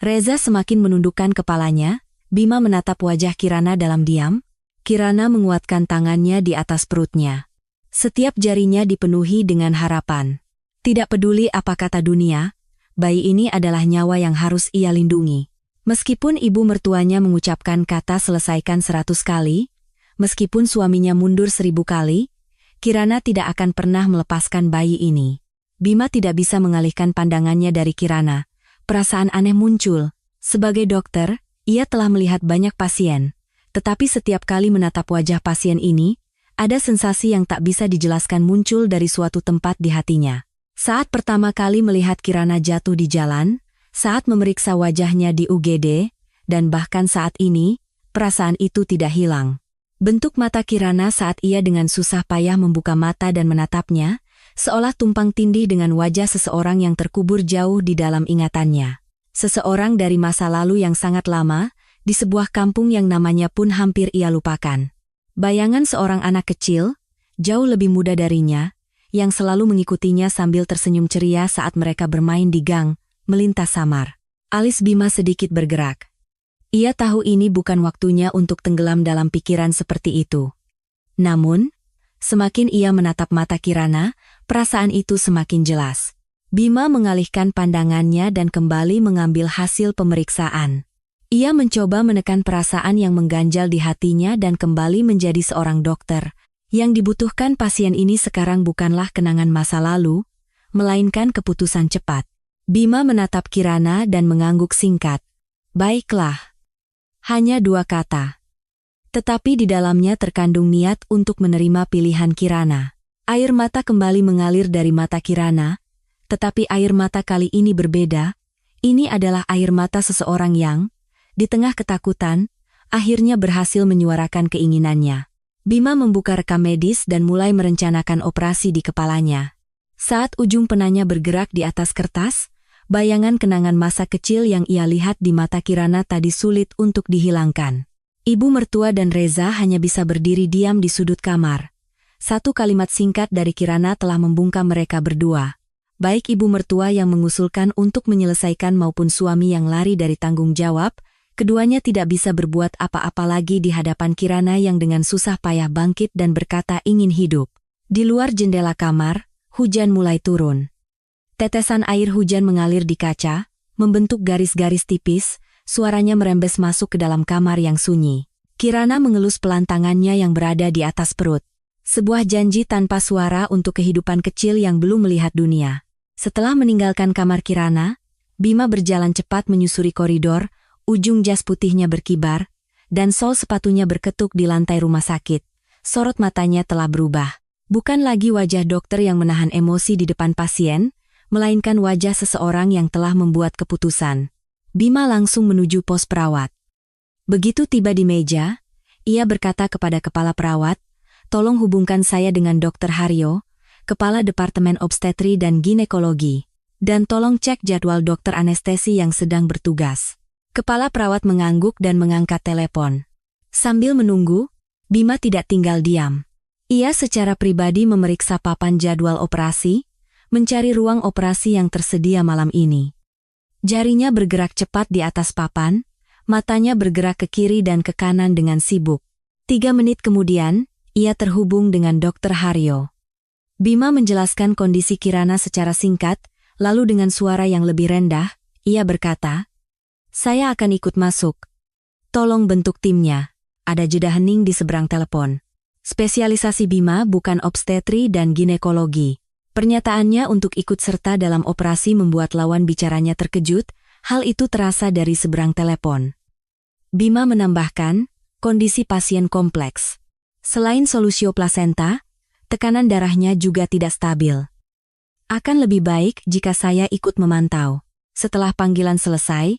Reza semakin menundukkan kepalanya, Bima menatap wajah Kirana dalam diam. Kirana menguatkan tangannya di atas perutnya. Setiap jarinya dipenuhi dengan harapan. Tidak peduli apa kata dunia, bayi ini adalah nyawa yang harus ia lindungi. Meskipun ibu mertuanya mengucapkan kata selesaikan 100 kali, meskipun suaminya mundur 1000 kali, Kirana tidak akan pernah melepaskan bayi ini. Bima tidak bisa mengalihkan pandangannya dari Kirana. Perasaan aneh muncul. Sebagai dokter, ia telah melihat banyak pasien. Tetapi setiap kali menatap wajah pasien ini, ada sensasi yang tak bisa dijelaskan muncul dari suatu tempat di hatinya. Saat pertama kali melihat Kirana jatuh di jalan, saat memeriksa wajahnya di UGD, dan bahkan saat ini, perasaan itu tidak hilang. Bentuk mata Kirana saat ia dengan susah payah membuka mata dan menatapnya, seolah tumpang tindih dengan wajah seseorang yang terkubur jauh di dalam ingatannya. Seseorang dari masa lalu yang sangat lama, di sebuah kampung yang namanya pun hampir ia lupakan. Bayangan seorang anak kecil, jauh lebih muda darinya, yang selalu mengikutinya sambil tersenyum ceria saat mereka bermain di gang, melintas samar. Alis Bima sedikit bergerak. Ia tahu ini bukan waktunya untuk tenggelam dalam pikiran seperti itu. Namun, semakin ia menatap mata Kirana, perasaan itu semakin jelas. Bima mengalihkan pandangannya dan kembali mengambil hasil pemeriksaan. Ia mencoba menekan perasaan yang mengganjal di hatinya dan kembali menjadi seorang dokter. Yang dibutuhkan pasien ini sekarang bukanlah kenangan masa lalu, melainkan keputusan cepat. Bima menatap Kirana dan mengangguk singkat. Baiklah. Hanya 2 kata. Tetapi di dalamnya terkandung niat untuk menerima pilihan Kirana. Air mata kembali mengalir dari mata Kirana, tetapi air mata kali ini berbeda. Ini adalah air mata seseorang yang, di tengah ketakutan, akhirnya berhasil menyuarakan keinginannya. Bima membuka rekam medis dan mulai merencanakan operasi di kepalanya. Saat ujung penanya bergerak di atas kertas, bayangan kenangan masa kecil yang ia lihat di mata Kirana tadi sulit untuk dihilangkan. Ibu mertua dan Reza hanya bisa berdiri diam di sudut kamar. Satu kalimat singkat dari Kirana telah membungkam mereka berdua. Baik ibu mertua yang mengusulkan untuk menyelesaikan maupun suami yang lari dari tanggung jawab, keduanya tidak bisa berbuat apa-apa lagi di hadapan Kirana yang dengan susah payah bangkit dan berkata ingin hidup. Di luar jendela kamar, hujan mulai turun. Tetesan air hujan mengalir di kaca, membentuk garis-garis tipis, suaranya merembes masuk ke dalam kamar yang sunyi. Kirana mengelus pelan tangannya yang berada di atas perut. Sebuah janji tanpa suara untuk kehidupan kecil yang belum melihat dunia. Setelah meninggalkan kamar Kirana, Bima berjalan cepat menyusuri koridor, ujung jas putihnya berkibar, dan sol sepatunya berketuk di lantai rumah sakit. Sorot matanya telah berubah. Bukan lagi wajah dokter yang menahan emosi di depan pasien, melainkan wajah seseorang yang telah membuat keputusan. Bima langsung menuju pos perawat. Begitu tiba di meja, ia berkata kepada kepala perawat, "Tolong hubungkan saya dengan Dr. Haryo, Kepala Departemen Obstetri dan Ginekologi, dan tolong cek jadwal dokter anestesi yang sedang bertugas." Kepala perawat mengangguk dan mengangkat telepon. Sambil menunggu, Bima tidak tinggal diam. Ia secara pribadi memeriksa papan jadwal operasi, mencari ruang operasi yang tersedia malam ini. Jarinya bergerak cepat di atas papan, matanya bergerak ke kiri dan ke kanan dengan sibuk. 3 menit kemudian, ia terhubung dengan Dr. Haryo. Bima menjelaskan kondisi Kirana secara singkat, lalu dengan suara yang lebih rendah, ia berkata, "Saya akan ikut masuk. Tolong bentuk timnya." Ada jeda hening di seberang telepon. Spesialisasi Bima bukan obstetri dan ginekologi. Pernyataannya untuk ikut serta dalam operasi membuat lawan bicaranya terkejut, hal itu terasa dari seberang telepon. Bima menambahkan, kondisi pasien kompleks. Selain solusio plasenta, tekanan darahnya juga tidak stabil. Akan lebih baik jika saya ikut memantau. Setelah panggilan selesai,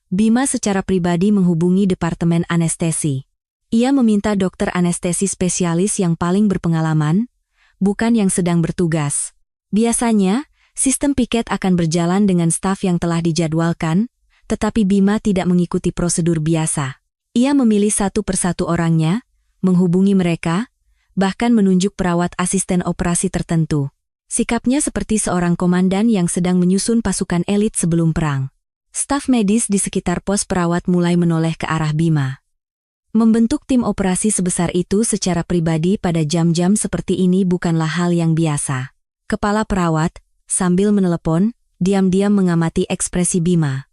Bima secara pribadi menghubungi Departemen Anestesi. Ia meminta dokter anestesi spesialis yang paling berpengalaman, bukan yang sedang bertugas. Biasanya, sistem piket akan berjalan dengan staf yang telah dijadwalkan, tetapi Bima tidak mengikuti prosedur biasa. Ia memilih satu persatu orangnya, menghubungi mereka, bahkan menunjuk perawat asisten operasi tertentu. Sikapnya seperti seorang komandan yang sedang menyusun pasukan elit sebelum perang. Staf medis di sekitar pos perawat mulai menoleh ke arah Bima. Membentuk tim operasi sebesar itu secara pribadi pada jam-jam seperti ini bukanlah hal yang biasa. Kepala perawat, sambil menelepon, diam-diam mengamati ekspresi Bima.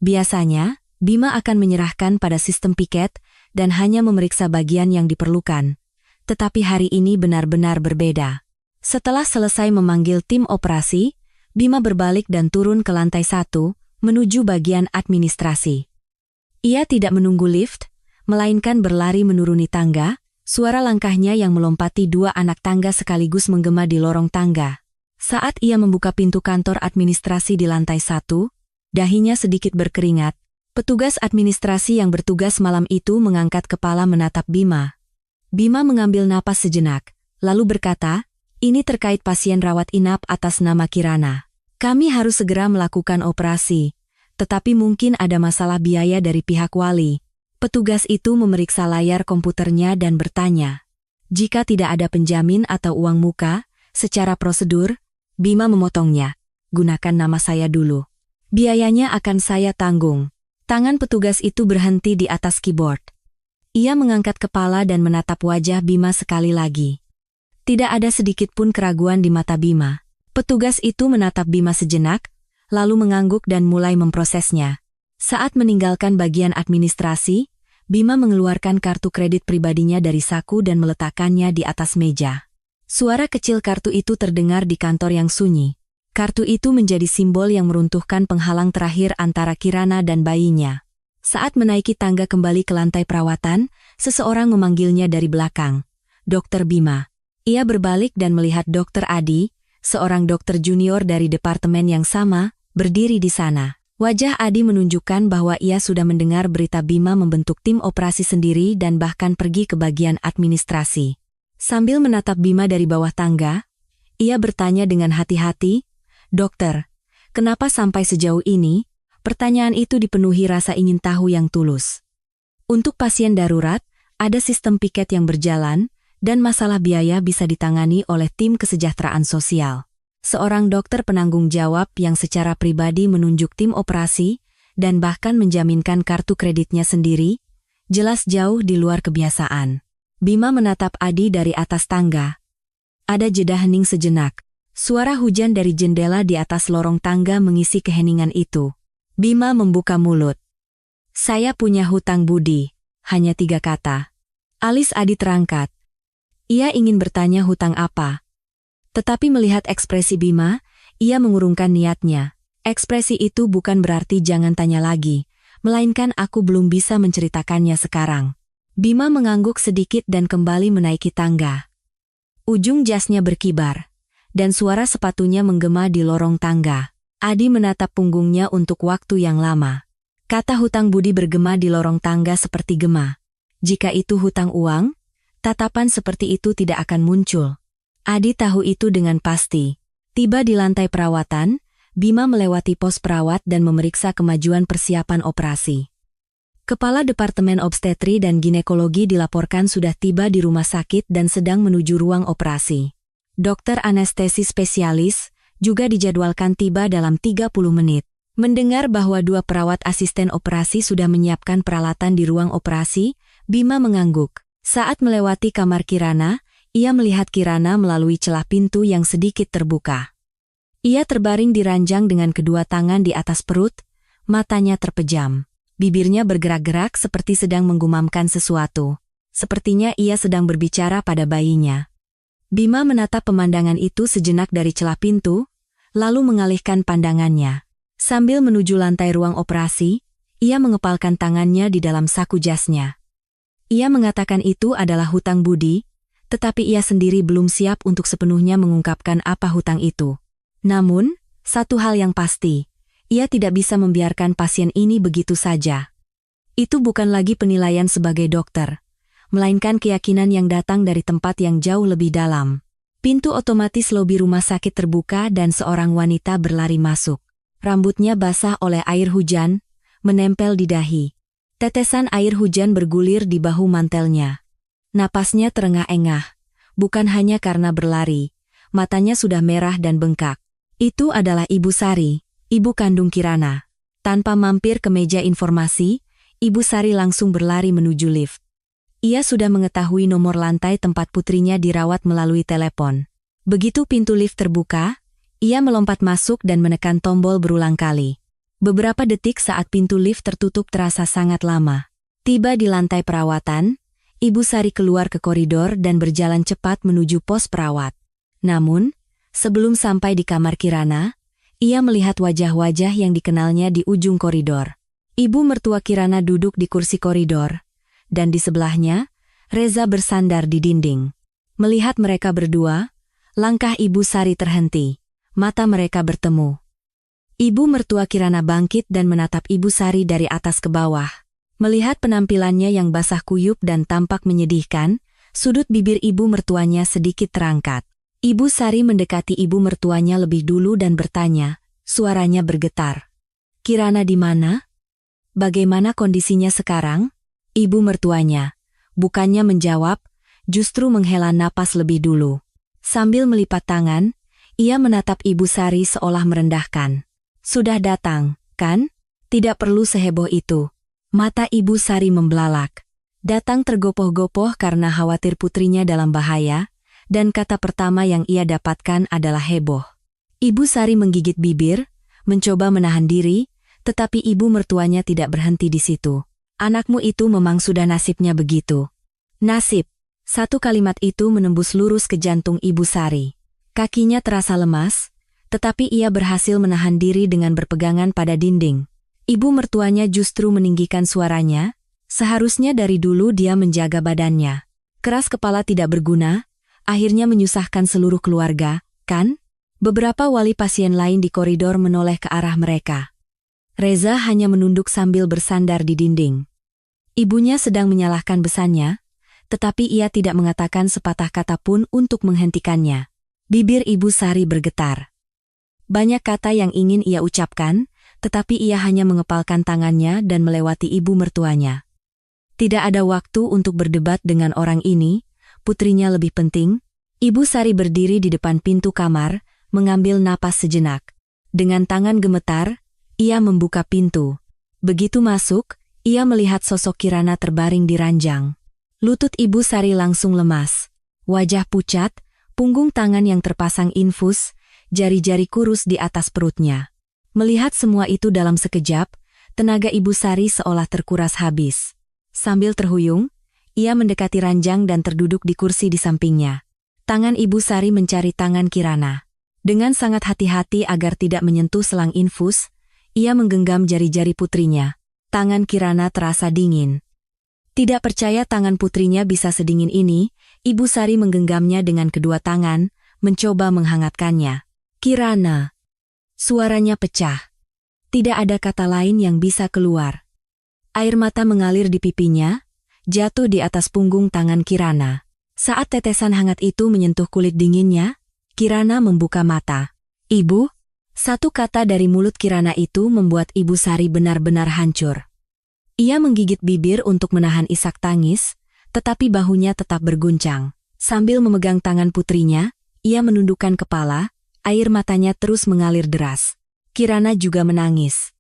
Biasanya, Bima akan menyerahkan pada sistem piket dan hanya memeriksa bagian yang diperlukan. Tetapi hari ini benar-benar berbeda. Setelah selesai memanggil tim operasi, Bima berbalik dan turun ke lantai 1, menuju bagian administrasi. Ia tidak menunggu lift, melainkan berlari menuruni tangga, suara langkahnya yang melompati 2 anak tangga sekaligus menggema di lorong tangga. Saat ia membuka pintu kantor administrasi di lantai 1, dahinya sedikit berkeringat. Petugas administrasi yang bertugas malam itu mengangkat kepala menatap Bima. Bima mengambil napas sejenak, lalu berkata, "Ini terkait pasien rawat inap atas nama Kirana. Kami harus segera melakukan operasi, tetapi mungkin ada masalah biaya dari pihak wali." Petugas itu memeriksa layar komputernya dan bertanya. Jika tidak ada penjamin atau uang muka, secara prosedur, Bima memotongnya. "Gunakan nama saya dulu. Biayanya akan saya tanggung." Tangan petugas itu berhenti di atas keyboard. Ia mengangkat kepala dan menatap wajah Bima sekali lagi. Tidak ada sedikit pun keraguan di mata Bima. Petugas itu menatap Bima sejenak, lalu mengangguk dan mulai memprosesnya. Saat meninggalkan bagian administrasi, Bima mengeluarkan kartu kredit pribadinya dari saku dan meletakkannya di atas meja. Suara kecil kartu itu terdengar di kantor yang sunyi. Kartu itu menjadi simbol yang meruntuhkan penghalang terakhir antara Kirana dan bayinya. Saat menaiki tangga kembali ke lantai perawatan, seseorang memanggilnya dari belakang. "Dokter Bima." Ia berbalik dan melihat Dokter Adi, seorang dokter junior dari departemen yang sama, berdiri di sana. Wajah Adi menunjukkan bahwa ia sudah mendengar berita Bima membentuk tim operasi sendiri dan bahkan pergi ke bagian administrasi. Sambil menatap Bima dari bawah tangga, ia bertanya dengan hati-hati, "Dokter, kenapa sampai sejauh ini?" Pertanyaan itu dipenuhi rasa ingin tahu yang tulus. Untuk pasien darurat, ada sistem piket yang berjalan, dan masalah biaya bisa ditangani oleh tim kesejahteraan sosial. Seorang dokter penanggung jawab yang secara pribadi menunjuk tim operasi, dan bahkan menjaminkan kartu kreditnya sendiri, jelas jauh di luar kebiasaan. Bima menatap Adi dari atas tangga. Ada jeda hening sejenak. Suara hujan dari jendela di atas lorong tangga mengisi keheningan itu. Bima membuka mulut. "Saya punya hutang budi," hanya 3 kata. Alis Adi terangkat. Ia ingin bertanya hutang apa. Tetapi melihat ekspresi Bima, ia mengurungkan niatnya. Ekspresi itu bukan berarti jangan tanya lagi, melainkan aku belum bisa menceritakannya sekarang. Bima mengangguk sedikit dan kembali menaiki tangga. Ujung jasnya berkibar, dan suara sepatunya menggema di lorong tangga. Adi menatap punggungnya untuk waktu yang lama. Kata hutang budi bergema di lorong tangga seperti gema. Jika itu hutang uang, tatapan seperti itu tidak akan muncul. Adi tahu itu dengan pasti. Tiba di lantai perawatan, Bima melewati pos perawat dan memeriksa kemajuan persiapan operasi. Kepala Departemen Obstetri dan Ginekologi dilaporkan sudah tiba di rumah sakit dan sedang menuju ruang operasi. Dokter anestesi spesialis juga dijadwalkan tiba dalam 30 menit. Mendengar bahwa 2 perawat asisten operasi sudah menyiapkan peralatan di ruang operasi, Bima mengangguk. Saat melewati kamar Kirana, ia melihat Kirana melalui celah pintu yang sedikit terbuka. Ia terbaring di ranjang dengan kedua tangan di atas perut, matanya terpejam. Bibirnya bergerak-gerak seperti sedang menggumamkan sesuatu. Sepertinya ia sedang berbicara pada bayinya. Bima menatap pemandangan itu sejenak dari celah pintu, lalu mengalihkan pandangannya. Sambil menuju lantai ruang operasi, ia mengepalkan tangannya di dalam saku jasnya. Ia mengatakan itu adalah hutang budi, tetapi ia sendiri belum siap untuk sepenuhnya mengungkapkan apa hutang itu. Namun, satu hal yang pasti, ia tidak bisa membiarkan pasien ini begitu saja. Itu bukan lagi penilaian sebagai dokter, melainkan keyakinan yang datang dari tempat yang jauh lebih dalam. Pintu otomatis lobi rumah sakit terbuka dan seorang wanita berlari masuk. Rambutnya basah oleh air hujan, menempel di dahi. Tetesan air hujan bergulir di bahu mantelnya. Napasnya terengah-engah, bukan hanya karena berlari, matanya sudah merah dan bengkak. Itu adalah Ibu Sari, ibu kandung Kirana. Tanpa mampir ke meja informasi, Ibu Sari langsung berlari menuju lift. Ia sudah mengetahui nomor lantai tempat putrinya dirawat melalui telepon. Begitu pintu lift terbuka, ia melompat masuk dan menekan tombol berulang kali. Beberapa detik saat pintu lift tertutup terasa sangat lama. Tiba di lantai perawatan, Ibu Sari keluar ke koridor dan berjalan cepat menuju pos perawat. Namun, sebelum sampai di kamar Kirana, ia melihat wajah-wajah yang dikenalnya di ujung koridor. Ibu mertua Kirana duduk di kursi koridor, dan di sebelahnya, Reza bersandar di dinding. Melihat mereka berdua, langkah Ibu Sari terhenti. Mata mereka bertemu. Ibu mertua Kirana bangkit dan menatap Ibu Sari dari atas ke bawah. Melihat penampilannya yang basah kuyup dan tampak menyedihkan, sudut bibir ibu mertuanya sedikit terangkat. Ibu Sari mendekati ibu mertuanya lebih dulu dan bertanya, suaranya bergetar. Kirana di mana? Bagaimana kondisinya sekarang? Ibu mertuanya, bukannya menjawab, justru menghela napas lebih dulu. Sambil melipat tangan, ia menatap Ibu Sari seolah merendahkan. Sudah datang, kan? Tidak perlu seheboh itu. Mata Ibu Sari membelalak. Datang tergopoh-gopoh karena khawatir putrinya dalam bahaya, dan kata pertama yang ia dapatkan adalah heboh. Ibu Sari menggigit bibir, mencoba menahan diri, tetapi ibu mertuanya tidak berhenti di situ. Anakmu itu memang sudah nasibnya begitu. Nasib. Satu kalimat itu menembus lurus ke jantung Ibu Sari. Kakinya terasa lemas, tetapi ia berhasil menahan diri dengan berpegangan pada dinding. Ibu mertuanya justru meninggikan suaranya, seharusnya dari dulu dia menjaga badannya. Keras kepala tidak berguna, akhirnya menyusahkan seluruh keluarga, kan? Beberapa wali pasien lain di koridor menoleh ke arah mereka. Reza hanya menunduk sambil bersandar di dinding. Ibunya sedang menyalahkan besannya, tetapi ia tidak mengatakan sepatah kata pun untuk menghentikannya. Bibir Ibu Sari bergetar. Banyak kata yang ingin ia ucapkan, tetapi ia hanya mengepalkan tangannya dan melewati ibu mertuanya. Tidak ada waktu untuk berdebat dengan orang ini, putrinya lebih penting. Ibu Sari berdiri di depan pintu kamar, mengambil napas sejenak. Dengan tangan gemetar, ia membuka pintu. Begitu masuk, ia melihat sosok Kirana terbaring di ranjang. Lutut Ibu Sari langsung lemas. Wajah pucat, punggung tangan yang terpasang infus, jari-jari kurus di atas perutnya. Melihat semua itu dalam sekejap, tenaga Ibu Sari seolah terkuras habis. Sambil terhuyung, ia mendekati ranjang dan terduduk di kursi di sampingnya. Tangan Ibu Sari mencari tangan Kirana. Dengan sangat hati-hati agar tidak menyentuh selang infus, ia menggenggam jari-jari putrinya. Tangan Kirana terasa dingin. Tidak percaya tangan putrinya bisa sedingin ini, Ibu Sari menggenggamnya dengan kedua tangan, mencoba menghangatkannya. Kirana. Suaranya pecah. Tidak ada kata lain yang bisa keluar. Air mata mengalir di pipinya, jatuh di atas punggung tangan Kirana. Saat tetesan hangat itu menyentuh kulit dinginnya, Kirana membuka mata. Ibu? Satu kata dari mulut Kirana itu membuat Ibu Sari benar-benar hancur. Ia menggigit bibir untuk menahan isak tangis, tetapi bahunya tetap berguncang. Sambil memegang tangan putrinya, ia menundukkan kepala, air matanya terus mengalir deras. Kirana juga menangis.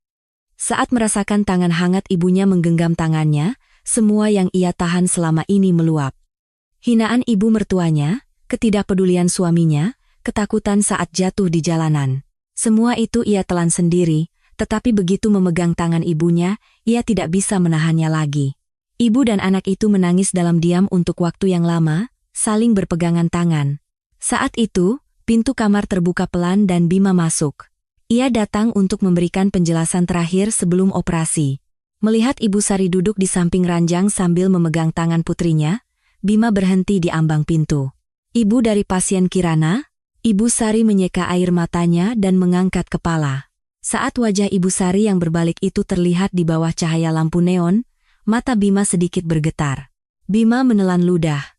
Saat merasakan tangan hangat ibunya menggenggam tangannya, semua yang ia tahan selama ini meluap. Hinaan ibu mertuanya, ketidakpedulian suaminya, ketakutan saat jatuh di jalanan. Semua itu ia telan sendiri, tetapi begitu memegang tangan ibunya, ia tidak bisa menahannya lagi. Ibu dan anak itu menangis dalam diam untuk waktu yang lama, saling berpegangan tangan. Saat itu, pintu kamar terbuka pelan dan Bima masuk. Ia datang untuk memberikan penjelasan terakhir sebelum operasi. Melihat Ibu Sari duduk di samping ranjang sambil memegang tangan putrinya, Bima berhenti di ambang pintu. "Ibu dari pasien Kirana?" Ibu Sari menyeka air matanya dan mengangkat kepala. Saat wajah Ibu Sari yang berbalik itu terlihat di bawah cahaya lampu neon, mata Bima sedikit bergetar. Bima menelan ludah.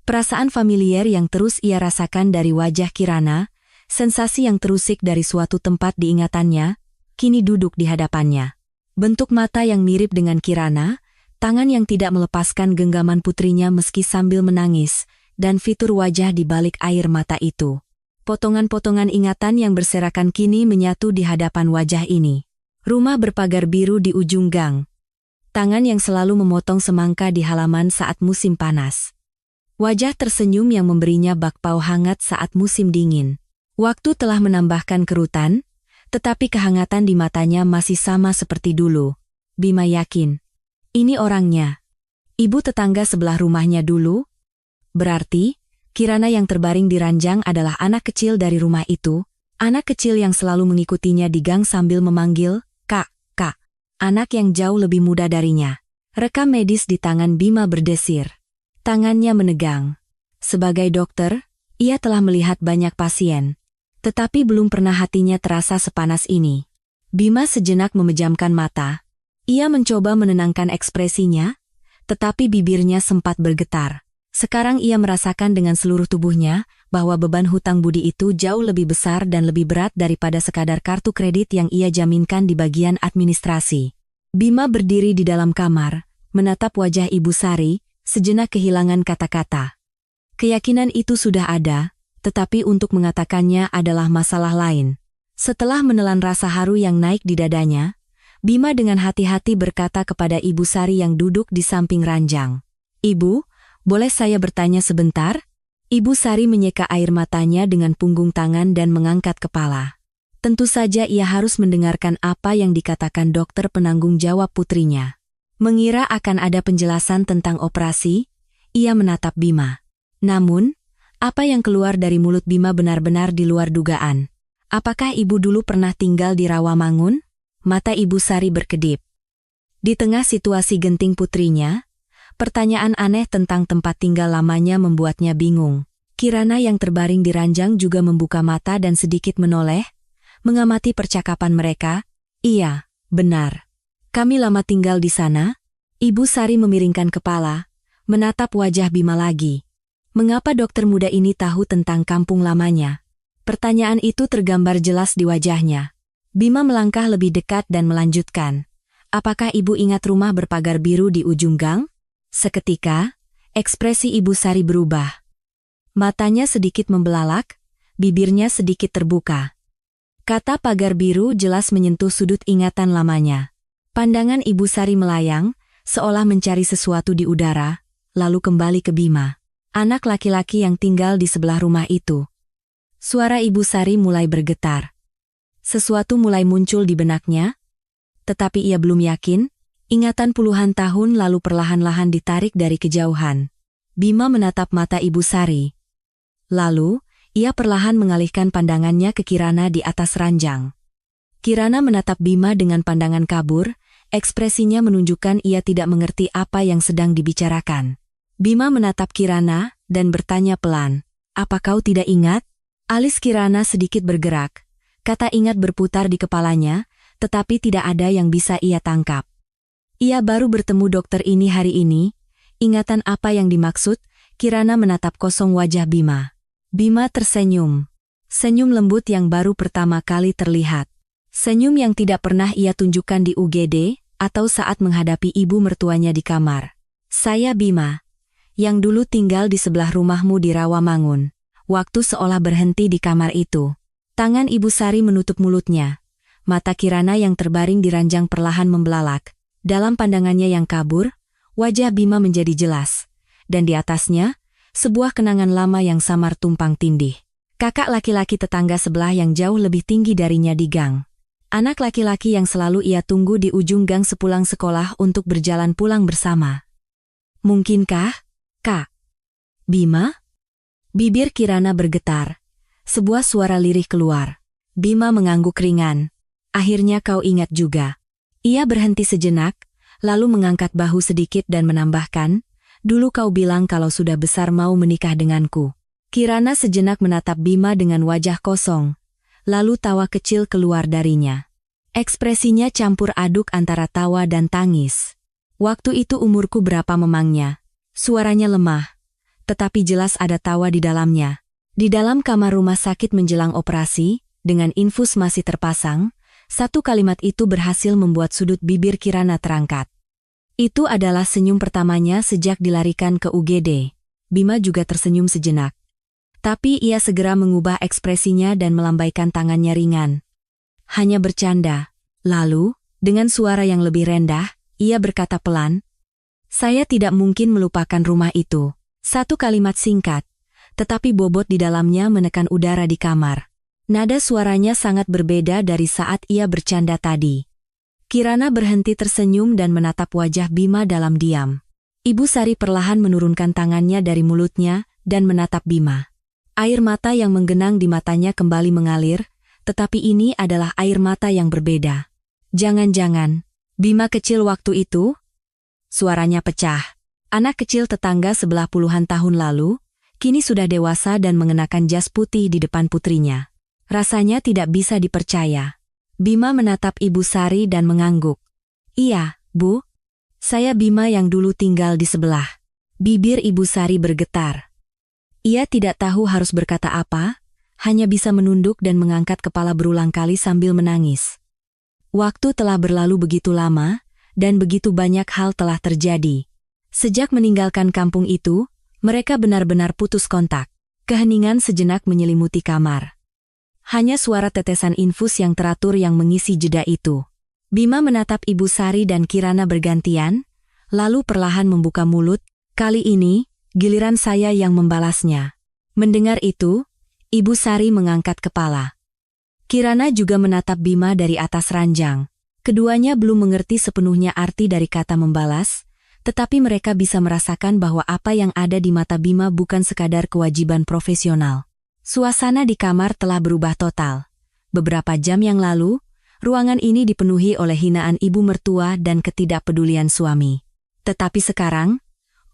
Perasaan familiar yang terus ia rasakan dari wajah Kirana, sensasi yang terusik dari suatu tempat di ingatannya, kini duduk di hadapannya. Bentuk mata yang mirip dengan Kirana, tangan yang tidak melepaskan genggaman putrinya meski sambil menangis, dan fitur wajah di balik air mata itu. Potongan-potongan ingatan yang berserakan kini menyatu di hadapan wajah ini. Rumah berpagar biru di ujung gang. Tangan yang selalu memotong semangka di halaman saat musim panas. Wajah tersenyum yang memberinya bakpao hangat saat musim dingin. Waktu telah menambahkan kerutan, tetapi kehangatan di matanya masih sama seperti dulu. Bima yakin. Ini orangnya. Ibu tetangga sebelah rumahnya dulu? Berarti, Kirana yang terbaring di ranjang adalah anak kecil dari rumah itu, anak kecil yang selalu mengikutinya di gang sambil memanggil, "Kak, Kak." Anak yang jauh lebih muda darinya. Rekam medis di tangan Bima berdesir. Tangannya menegang. Sebagai dokter, ia telah melihat banyak pasien. Tetapi belum pernah hatinya terasa sepanas ini. Bima sejenak memejamkan mata. Ia mencoba menenangkan ekspresinya, tetapi bibirnya sempat bergetar. Sekarang ia merasakan dengan seluruh tubuhnya bahwa beban hutang budi itu jauh lebih besar dan lebih berat daripada sekadar kartu kredit yang ia jaminkan di bagian administrasi. Bima berdiri di dalam kamar, menatap wajah Ibu Sari, sejenak kehilangan kata-kata. Keyakinan itu sudah ada, tetapi untuk mengatakannya adalah masalah lain. Setelah menelan rasa haru yang naik di dadanya, Bima dengan hati-hati berkata kepada Ibu Sari yang duduk di samping ranjang, "Ibu, boleh saya bertanya sebentar?" Ibu Sari menyeka air matanya dengan punggung tangan dan mengangkat kepala. Tentu saja ia harus mendengarkan apa yang dikatakan dokter penanggung jawab putrinya. Mengira akan ada penjelasan tentang operasi, ia menatap Bima. Namun, apa yang keluar dari mulut Bima benar-benar di luar dugaan. Apakah ibu dulu pernah tinggal di Rawamangun? Mata Ibu Sari berkedip. Di tengah situasi genting putrinya, pertanyaan aneh tentang tempat tinggal lamanya membuatnya bingung. Kirana yang terbaring di ranjang juga membuka mata dan sedikit menoleh, mengamati percakapan mereka. "Iya, benar. Kami lama tinggal di sana." Ibu Sari memiringkan kepala, menatap wajah Bima lagi. Mengapa dokter muda ini tahu tentang kampung lamanya? Pertanyaan itu tergambar jelas di wajahnya. Bima melangkah lebih dekat dan melanjutkan. "Apakah ibu ingat rumah berpagar biru di ujung gang?" Seketika, ekspresi Ibu Sari berubah. Matanya sedikit membelalak, bibirnya sedikit terbuka. Kata pagar biru jelas menyentuh sudut ingatan lamanya. Pandangan Ibu Sari melayang, seolah mencari sesuatu di udara, lalu kembali ke Bima, anak laki-laki yang tinggal di sebelah rumah itu. Suara Ibu Sari mulai bergetar. Sesuatu mulai muncul di benaknya, tetapi ia belum yakin. Ingatan puluhan tahun lalu perlahan-lahan ditarik dari kejauhan. Bima menatap mata Ibu Sari. Lalu, ia perlahan mengalihkan pandangannya ke Kirana di atas ranjang. Kirana menatap Bima dengan pandangan kabur, ekspresinya menunjukkan ia tidak mengerti apa yang sedang dibicarakan. Bima menatap Kirana dan bertanya pelan, "Apa kau tidak ingat?" Alis Kirana sedikit bergerak. Kata ingat berputar di kepalanya, tetapi tidak ada yang bisa ia tangkap. Ia baru bertemu dokter ini hari ini. Ingatan apa yang dimaksud? Kirana menatap kosong wajah Bima. Bima tersenyum. Senyum lembut yang baru pertama kali terlihat. Senyum yang tidak pernah ia tunjukkan di UGD, atau saat menghadapi ibu mertuanya di kamar. "Saya Bima, yang dulu tinggal di sebelah rumahmu di Rawamangun." Waktu seolah berhenti di kamar itu. Tangan Ibu Sari menutup mulutnya. Mata Kirana yang terbaring di ranjang perlahan membelalak. Dalam pandangannya yang kabur, wajah Bima menjadi jelas. Dan di atasnya, sebuah kenangan lama yang samar tumpang tindih. Kakak laki-laki tetangga sebelah yang jauh lebih tinggi darinya di gang. Anak laki-laki yang selalu ia tunggu di ujung gang sepulang sekolah untuk berjalan pulang bersama. "Mungkinkah, Kak?" "Bima?" Bibir Kirana bergetar. Sebuah suara lirih keluar. Bima mengangguk ringan. Akhirnya kau ingat juga. Ia berhenti sejenak, lalu mengangkat bahu sedikit dan menambahkan, dulu kau bilang kalau sudah besar mau menikah denganku. Kirana sejenak menatap Bima dengan wajah kosong. Lalu tawa kecil keluar darinya. Ekspresinya campur aduk antara tawa dan tangis. Waktu itu umurku berapa memangnya? Suaranya lemah, tetapi jelas ada tawa di dalamnya. Di dalam kamar rumah sakit menjelang operasi, dengan infus masih terpasang, satu kalimat itu berhasil membuat sudut bibir Kirana terangkat. Itu adalah senyum pertamanya sejak dilarikan ke UGD. Bima juga tersenyum sejenak. Tapi ia segera mengubah ekspresinya dan melambaikan tangannya ringan. Hanya bercanda. Lalu, dengan suara yang lebih rendah, ia berkata pelan, saya tidak mungkin melupakan rumah itu. Satu kalimat singkat, tetapi bobot di dalamnya menekan udara di kamar. Nada suaranya sangat berbeda dari saat ia bercanda tadi. Kirana berhenti tersenyum dan menatap wajah Bima dalam diam. Ibu Sari perlahan menurunkan tangannya dari mulutnya dan menatap Bima. Air mata yang menggenang di matanya kembali mengalir, tetapi ini adalah air mata yang berbeda. Jangan-jangan, Bima kecil waktu itu? Suaranya pecah. Anak kecil tetangga sebelah puluhan tahun lalu, kini sudah dewasa dan mengenakan jas putih di depan putrinya. Rasanya tidak bisa dipercaya. Bima menatap Ibu Sari dan mengangguk. Iya, Bu. Saya Bima yang dulu tinggal di sebelah. Bibir Ibu Sari bergetar. Ia tidak tahu harus berkata apa, hanya bisa menunduk dan mengangkat kepala berulang kali sambil menangis. Waktu telah berlalu begitu lama, dan begitu banyak hal telah terjadi. Sejak meninggalkan kampung itu, mereka benar-benar putus kontak. Keheningan sejenak menyelimuti kamar. Hanya suara tetesan infus yang teratur yang mengisi jeda itu. Bima menatap Ibu Sari dan Kirana bergantian, lalu perlahan membuka mulut. Kali ini, giliran saya yang membalasnya. Mendengar itu, Ibu Sari mengangkat kepala. Kirana juga menatap Bima dari atas ranjang. Keduanya belum mengerti sepenuhnya arti dari kata membalas, tetapi mereka bisa merasakan bahwa apa yang ada di mata Bima bukan sekadar kewajiban profesional. Suasana di kamar telah berubah total. Beberapa jam yang lalu, ruangan ini dipenuhi oleh hinaan ibu mertua dan ketidakpedulian suami. Tetapi sekarang,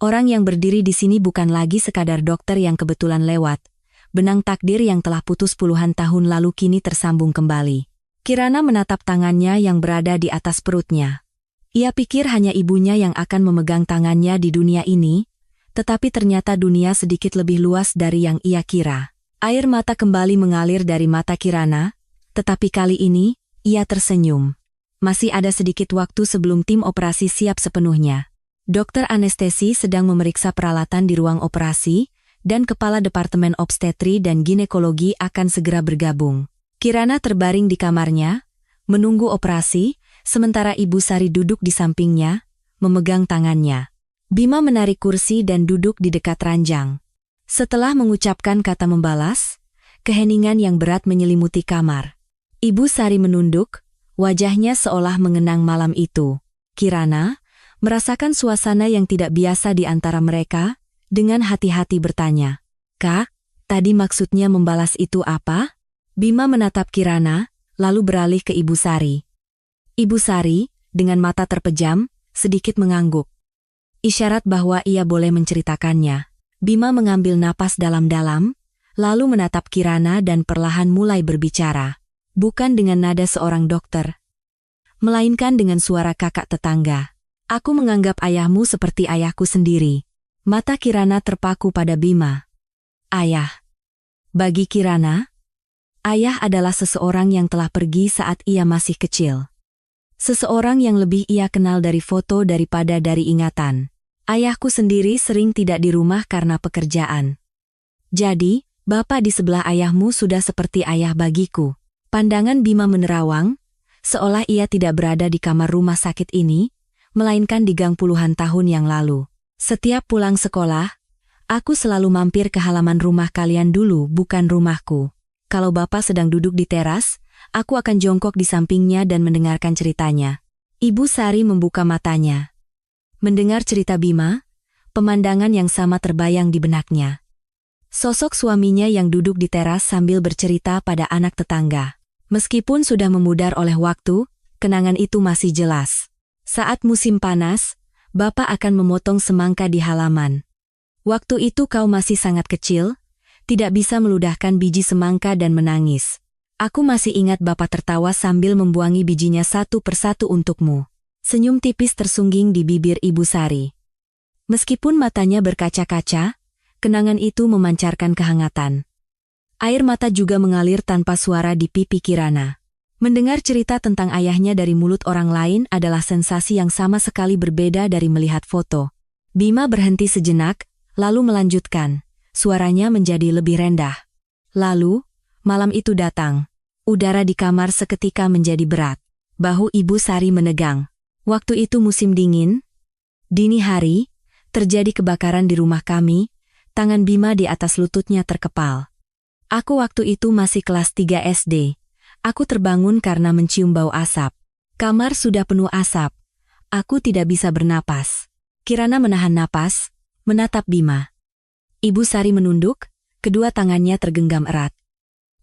orang yang berdiri di sini bukan lagi sekadar dokter yang kebetulan lewat. Benang takdir yang telah putus puluhan tahun lalu kini tersambung kembali. Kirana menatap tangannya yang berada di atas perutnya. Ia pikir hanya ibunya yang akan memegang tangannya di dunia ini, tetapi ternyata dunia sedikit lebih luas dari yang ia kira. Air mata kembali mengalir dari mata Kirana, tetapi kali ini, ia tersenyum. Masih ada sedikit waktu sebelum tim operasi siap sepenuhnya. Dokter anestesi sedang memeriksa peralatan di ruang operasi, dan Kepala Departemen Obstetri dan Ginekologi akan segera bergabung. Kirana terbaring di kamarnya, menunggu operasi, sementara Ibu Sari duduk di sampingnya, memegang tangannya. Bima menarik kursi dan duduk di dekat ranjang. Setelah mengucapkan kata membalas, keheningan yang berat menyelimuti kamar. Ibu Sari menunduk, wajahnya seolah mengenang malam itu. Kirana merasakan suasana yang tidak biasa di antara mereka, dengan hati-hati bertanya, "Kak, tadi maksudnya membalas itu apa?" Bima menatap Kirana, lalu beralih ke Ibu Sari. Ibu Sari, dengan mata terpejam, sedikit mengangguk. Isyarat bahwa ia boleh menceritakannya. Bima mengambil napas dalam-dalam, lalu menatap Kirana dan perlahan mulai berbicara. Bukan dengan nada seorang dokter, melainkan dengan suara kakak tetangga. "Aku menganggap ayahmu seperti ayahku sendiri." Mata Kirana terpaku pada Bima. Ayah. Bagi Kirana, ayah adalah seseorang yang telah pergi saat ia masih kecil. Seseorang yang lebih ia kenal dari foto daripada dari ingatan. Ayahku sendiri sering tidak di rumah karena pekerjaan. Jadi, bapak di sebelah ayahmu sudah seperti ayah bagiku. Pandangan Bima menerawang, seolah ia tidak berada di kamar rumah sakit ini, melainkan di gang puluhan tahun yang lalu. Setiap pulang sekolah, aku selalu mampir ke halaman rumah kalian dulu, bukan rumahku. Kalau bapak sedang duduk di teras, aku akan jongkok di sampingnya dan mendengarkan ceritanya. Ibu Sari membuka matanya. Mendengar cerita Bima, pemandangan yang sama terbayang di benaknya. Sosok suaminya yang duduk di teras sambil bercerita pada anak tetangga. Meskipun sudah memudar oleh waktu, kenangan itu masih jelas. Saat musim panas, Bapak akan memotong semangka di halaman. Waktu itu kau masih sangat kecil, tidak bisa meludahkan biji semangka dan menangis. Aku masih ingat Bapak tertawa sambil membuangi bijinya satu persatu untukmu. Senyum tipis tersungging di bibir Ibu Sari. Meskipun matanya berkaca-kaca, kenangan itu memancarkan kehangatan. Air mata juga mengalir tanpa suara di pipi Kirana. Mendengar cerita tentang ayahnya dari mulut orang lain adalah sensasi yang sama sekali berbeda dari melihat foto. Bima berhenti sejenak, lalu melanjutkan. Suaranya menjadi lebih rendah. Lalu, malam itu datang. Udara di kamar seketika menjadi berat. Bahu Ibu Sari menegang. Waktu itu musim dingin. Dini hari, terjadi kebakaran di rumah kami. Tangan Bima di atas lututnya terkepal. Aku waktu itu masih kelas 3 SD. Aku terbangun karena mencium bau asap. Kamar sudah penuh asap. Aku tidak bisa bernapas. Kirana menahan napas, menatap Bima. Ibu Sari menunduk, kedua tangannya tergenggam erat.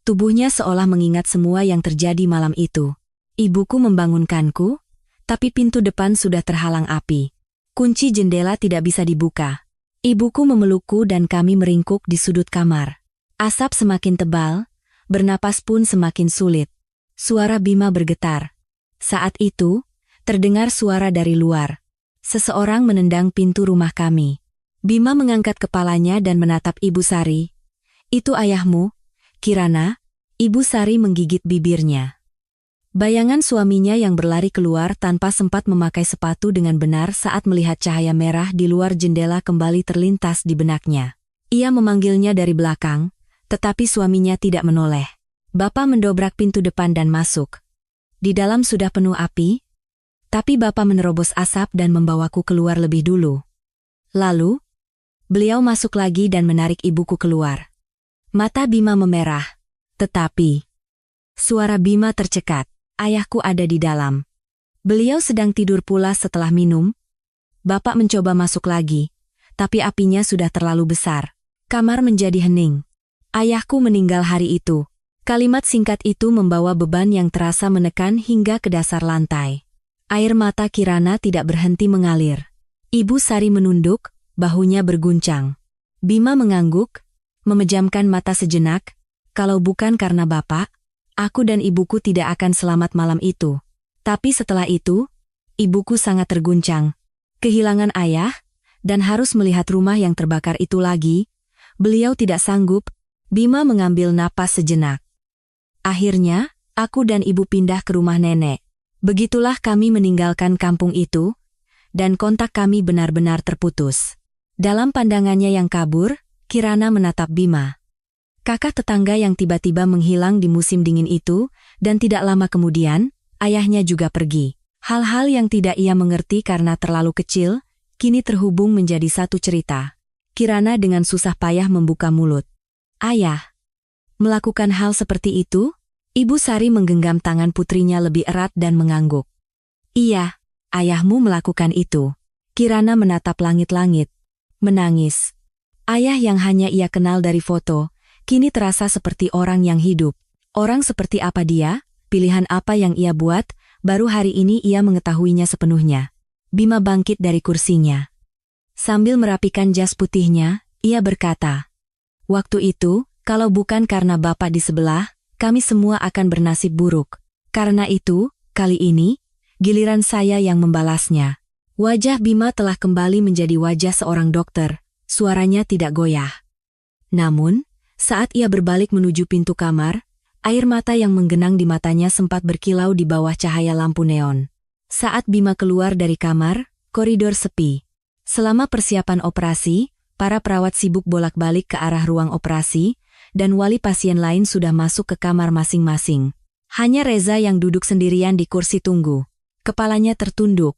Tubuhnya seolah mengingat semua yang terjadi malam itu. Ibuku membangunkanku, tapi pintu depan sudah terhalang api. Kunci jendela tidak bisa dibuka. Ibuku memelukku dan kami meringkuk di sudut kamar. Asap semakin tebal, bernapas pun semakin sulit. Suara Bima bergetar. Saat itu, terdengar suara dari luar. Seseorang menendang pintu rumah kami. Bima mengangkat kepalanya dan menatap Ibu Sari. Itu ayahmu, Kirana. Ibu Sari menggigit bibirnya. Bayangan suaminya yang berlari keluar tanpa sempat memakai sepatu dengan benar saat melihat cahaya merah di luar jendela kembali terlintas di benaknya. Ia memanggilnya dari belakang, tetapi suaminya tidak menoleh. Bapak mendobrak pintu depan dan masuk. Di dalam sudah penuh api, tapi Bapak menerobos asap dan membawaku keluar lebih dulu. Lalu, beliau masuk lagi dan menarik ibuku keluar. Mata Bima memerah, tetapi suara Bima tercekat. Ayahku ada di dalam. Beliau sedang tidur pula setelah minum. Bapak mencoba masuk lagi, tapi apinya sudah terlalu besar. Kamar menjadi hening. Ayahku meninggal hari itu. Kalimat singkat itu membawa beban yang terasa menekan hingga ke dasar lantai. Air mata Kirana tidak berhenti mengalir. Ibu Sari menunduk, bahunya berguncang. Bima mengangguk, memejamkan mata sejenak. Kalau bukan karena Bapak, aku dan ibuku tidak akan selamat malam itu. Tapi setelah itu, ibuku sangat terguncang. Kehilangan ayah, dan harus melihat rumah yang terbakar itu lagi. Beliau tidak sanggup. Bima mengambil napas sejenak. Akhirnya, aku dan ibu pindah ke rumah nenek. Begitulah kami meninggalkan kampung itu, dan kontak kami benar-benar terputus. Dalam pandangannya yang kabur, Kirana menatap Bima. Kakak tetangga yang tiba-tiba menghilang di musim dingin itu, dan tidak lama kemudian, ayahnya juga pergi. Hal-hal yang tidak ia mengerti karena terlalu kecil, kini terhubung menjadi satu cerita. Kirana dengan susah payah membuka mulut. Ayah, melakukan hal seperti itu? Ibu Sari menggenggam tangan putrinya lebih erat dan mengangguk. Iya, ayahmu melakukan itu. Kirana menatap langit-langit. Menangis. Ayah yang hanya ia kenal dari foto, kini terasa seperti orang yang hidup. Orang seperti apa dia, pilihan apa yang ia buat, baru hari ini ia mengetahuinya sepenuhnya. Bima bangkit dari kursinya. Sambil merapikan jas putihnya, ia berkata, waktu itu, kalau bukan karena Bapak di sebelah, kami semua akan bernasib buruk. Karena itu, kali ini, giliran saya yang membalasnya. Wajah Bima telah kembali menjadi wajah seorang dokter, suaranya tidak goyah. Namun, saat ia berbalik menuju pintu kamar, air mata yang menggenang di matanya sempat berkilau di bawah cahaya lampu neon. Saat Bima keluar dari kamar, koridor sepi. Selama persiapan operasi, para perawat sibuk bolak-balik ke arah ruang operasi, dan wali pasien lain sudah masuk ke kamar masing-masing. Hanya Reza yang duduk sendirian di kursi tunggu. Kepalanya tertunduk.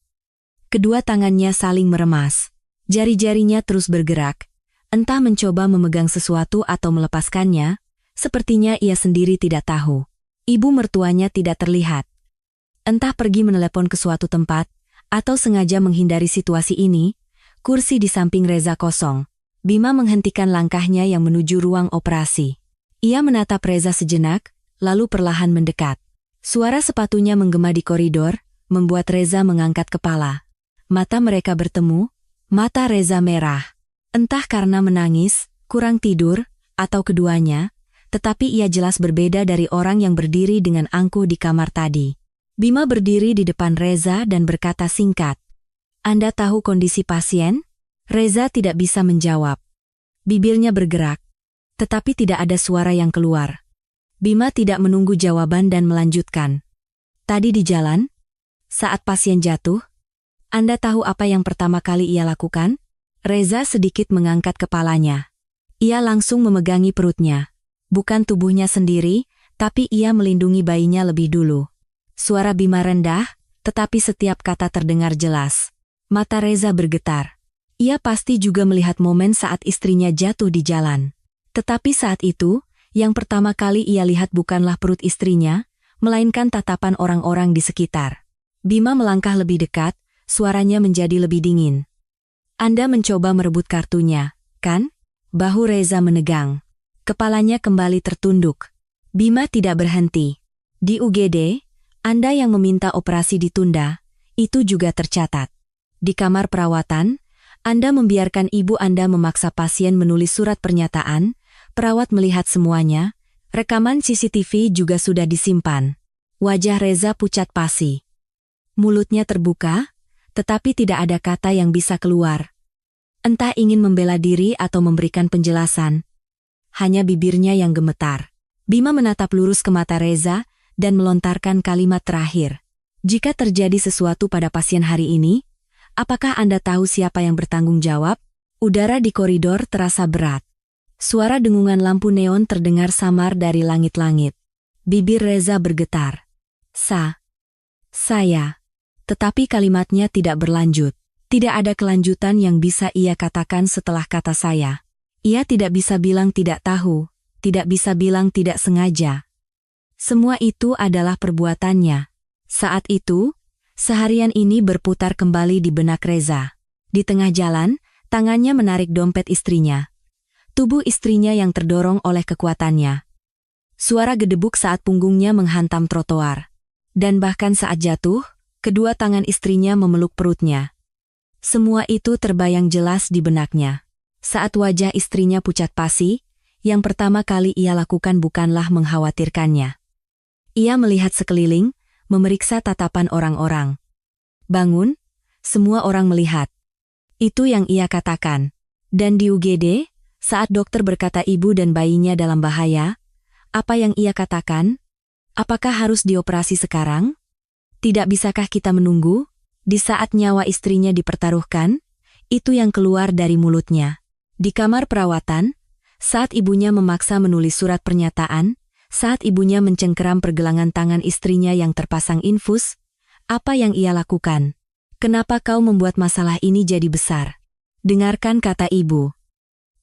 Kedua tangannya saling meremas. Jari-jarinya terus bergerak. Entah mencoba memegang sesuatu atau melepaskannya, sepertinya ia sendiri tidak tahu. Ibu mertuanya tidak terlihat. Entah pergi menelepon ke suatu tempat, atau sengaja menghindari situasi ini, kursi di samping Reza kosong. Bima menghentikan langkahnya yang menuju ruang operasi. Ia menatap Reza sejenak, lalu perlahan mendekat. Suara sepatunya menggema di koridor, membuat Reza mengangkat kepala. Mata mereka bertemu, mata Reza merah. Entah karena menangis, kurang tidur, atau keduanya, tetapi ia jelas berbeda dari orang yang berdiri dengan angkuh di kamar tadi. Bima berdiri di depan Reza dan berkata singkat, "Anda tahu kondisi pasien?" Reza tidak bisa menjawab. Bibirnya bergerak, tetapi tidak ada suara yang keluar. Bima tidak menunggu jawaban dan melanjutkan. "Tadi di jalan, saat pasien jatuh, Anda tahu apa yang pertama kali ia lakukan?" Reza sedikit mengangkat kepalanya. Ia langsung memegangi perutnya. Bukan tubuhnya sendiri, tapi ia melindungi bayinya lebih dulu. Suara Bima rendah, tetapi setiap kata terdengar jelas. Mata Reza bergetar. Ia pasti juga melihat momen saat istrinya jatuh di jalan. Tetapi saat itu, yang pertama kali ia lihat bukanlah perut istrinya, melainkan tatapan orang-orang di sekitar. Bima melangkah lebih dekat, suaranya menjadi lebih dingin. "Anda mencoba merebut kartunya, kan?" Bahu Reza menegang. Kepalanya kembali tertunduk. Bima tidak berhenti. "Di UGD, Anda yang meminta operasi ditunda, itu juga tercatat. Di kamar perawatan, Anda membiarkan ibu Anda memaksa pasien menulis surat pernyataan, perawat melihat semuanya, rekaman CCTV juga sudah disimpan." Wajah Reza pucat pasi. Mulutnya terbuka, tetapi tidak ada kata yang bisa keluar. Entah ingin membela diri atau memberikan penjelasan. Hanya bibirnya yang gemetar. Bima menatap lurus ke mata Reza dan melontarkan kalimat terakhir. "Jika terjadi sesuatu pada pasien hari ini, apakah Anda tahu siapa yang bertanggung jawab?" Udara di koridor terasa berat. Suara dengungan lampu neon terdengar samar dari langit-langit. Bibir Reza bergetar. Saya. Tetapi kalimatnya tidak berlanjut. Tidak ada kelanjutan yang bisa ia katakan setelah kata saya. Ia tidak bisa bilang tidak tahu, tidak bisa bilang tidak sengaja. Semua itu adalah perbuatannya. Saat itu, seharian ini berputar kembali di benak Reza. Di tengah jalan, tangannya menarik dompet istrinya. Tubuh istrinya yang terdorong oleh kekuatannya. Suara gedebuk saat punggungnya menghantam trotoar. Dan bahkan saat jatuh, kedua tangan istrinya memeluk perutnya. Semua itu terbayang jelas di benaknya. Saat wajah istrinya pucat pasi, yang pertama kali ia lakukan bukanlah mengkhawatirkannya. Ia melihat sekeliling, memeriksa tatapan orang-orang. "Bangun, semua orang melihat." Itu yang ia katakan. Dan di UGD, saat dokter berkata ibu dan bayinya dalam bahaya, apa yang ia katakan? "Apakah harus dioperasi sekarang? Tidak bisakah kita menunggu?" Di saat nyawa istrinya dipertaruhkan, itu yang keluar dari mulutnya. Di kamar perawatan, saat ibunya memaksa menulis surat pernyataan, saat ibunya mencengkeram pergelangan tangan istrinya yang terpasang infus, apa yang ia lakukan? "Kenapa kau membuat masalah ini jadi besar?" Dengarkan kata ibu.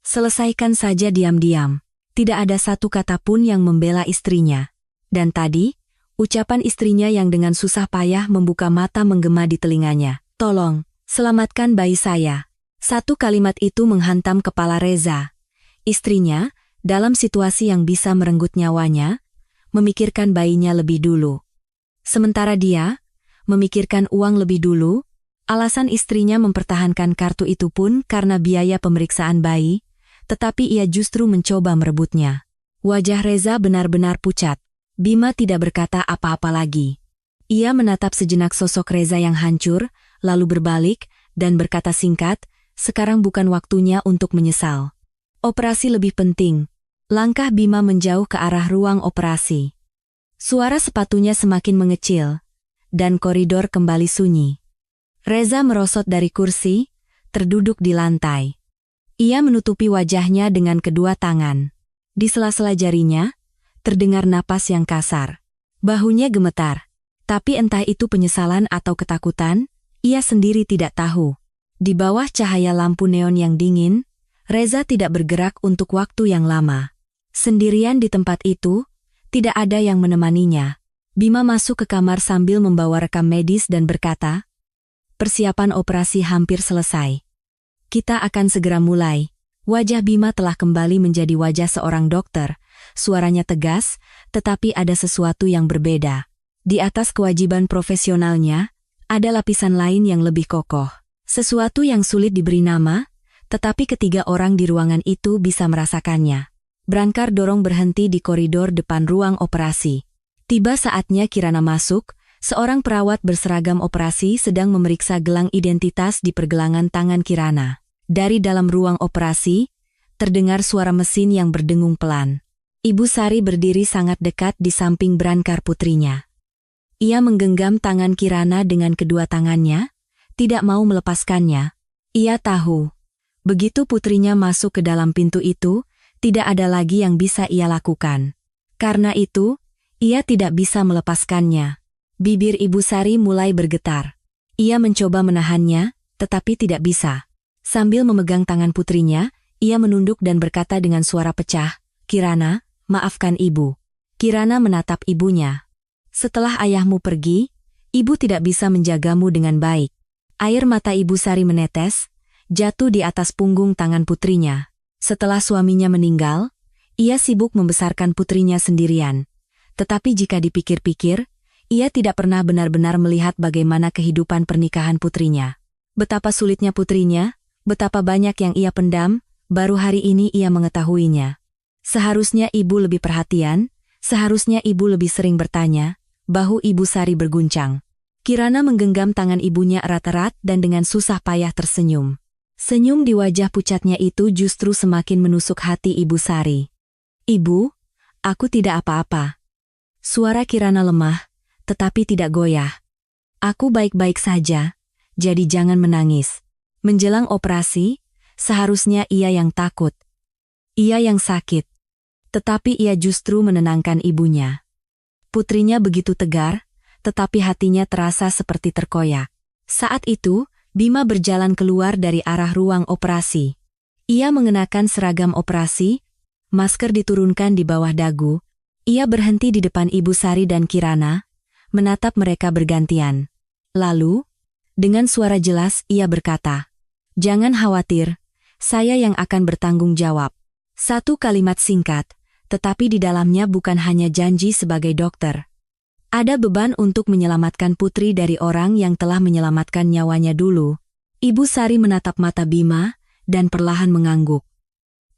Selesaikan saja diam-diam. Tidak ada satu kata pun yang membela istrinya. Dan tadi, ucapan istrinya yang dengan susah payah membuka mata menggema di telinganya. "Tolong, selamatkan bayi saya." Satu kalimat itu menghantam kepala Reza. Istrinya, dalam situasi yang bisa merenggut nyawanya, memikirkan bayinya lebih dulu. Sementara dia, memikirkan uang lebih dulu, alasan istrinya mempertahankan kartu itu pun karena biaya pemeriksaan bayi, tetapi ia justru mencoba merebutnya. Wajah Reza benar-benar pucat. Bima tidak berkata apa-apa lagi. Ia menatap sejenak sosok Reza yang hancur, lalu berbalik, dan berkata singkat, "Sekarang bukan waktunya untuk menyesal. Operasi lebih penting." Langkah Bima menjauh ke arah ruang operasi. Suara sepatunya semakin mengecil, dan koridor kembali sunyi. Reza merosot dari kursi, terduduk di lantai. Ia menutupi wajahnya dengan kedua tangan. Di sela-sela jarinya, terdengar napas yang kasar. Bahunya gemetar. Tapi entah itu penyesalan atau ketakutan, ia sendiri tidak tahu. Di bawah cahaya lampu neon yang dingin, Reza tidak bergerak untuk waktu yang lama. Sendirian di tempat itu, tidak ada yang menemaninya. Bima masuk ke kamar sambil membawa rekam medis dan berkata, "Persiapan operasi hampir selesai. Kita akan segera mulai." Wajah Bima telah kembali menjadi wajah seorang dokter, suaranya tegas, tetapi ada sesuatu yang berbeda. Di atas kewajiban profesionalnya, ada lapisan lain yang lebih kokoh. Sesuatu yang sulit diberi nama, tetapi ketiga orang di ruangan itu bisa merasakannya. Brancar dorong berhenti di koridor depan ruang operasi. Tiba saatnya Kirana masuk, seorang perawat berseragam operasi sedang memeriksa gelang identitas di pergelangan tangan Kirana. Dari dalam ruang operasi, terdengar suara mesin yang berdengung pelan. Ibu Sari berdiri sangat dekat di samping Brancar putrinya. Ia menggenggam tangan Kirana dengan kedua tangannya, tidak mau melepaskannya. Ia tahu, begitu putrinya masuk ke dalam pintu itu, tidak ada lagi yang bisa ia lakukan. Karena itu, ia tidak bisa melepaskannya. Bibir Ibu Sari mulai bergetar. Ia mencoba menahannya, tetapi tidak bisa. Sambil memegang tangan putrinya, ia menunduk dan berkata dengan suara pecah, "Kirana, maafkan ibu." Kirana menatap ibunya. "Setelah ayahmu pergi, ibu tidak bisa menjagamu dengan baik." Air mata Ibu Sari menetes, jatuh di atas punggung tangan putrinya. Setelah suaminya meninggal, ia sibuk membesarkan putrinya sendirian. Tetapi jika dipikir-pikir, ia tidak pernah benar-benar melihat bagaimana kehidupan pernikahan putrinya. Betapa sulitnya putrinya, betapa banyak yang ia pendam, baru hari ini ia mengetahuinya. Seharusnya ibu lebih perhatian, seharusnya ibu lebih sering bertanya. Bahu Ibu Sari berguncang. Kirana menggenggam tangan ibunya erat-erat dan dengan susah payah tersenyum. Senyum di wajah pucatnya itu justru semakin menusuk hati Ibu Sari. "Ibu, aku tidak apa-apa." Suara Kirana lemah, tetapi tidak goyah. "Aku baik-baik saja, jadi jangan menangis." Menjelang operasi, seharusnya ia yang takut. Ia yang sakit. Tetapi ia justru menenangkan ibunya. Putrinya begitu tegar, tetapi hatinya terasa seperti terkoyak. Saat itu, Bima berjalan keluar dari arah ruang operasi. Ia mengenakan seragam operasi, masker diturunkan di bawah dagu. Ia berhenti di depan Ibu Sari dan Kirana, menatap mereka bergantian. Lalu, dengan suara jelas ia berkata, "Jangan khawatir, saya yang akan bertanggung jawab." Satu kalimat singkat, tetapi di dalamnya bukan hanya janji sebagai dokter. Ada beban untuk menyelamatkan putri dari orang yang telah menyelamatkan nyawanya dulu. Ibu Sari menatap mata Bima, dan perlahan mengangguk.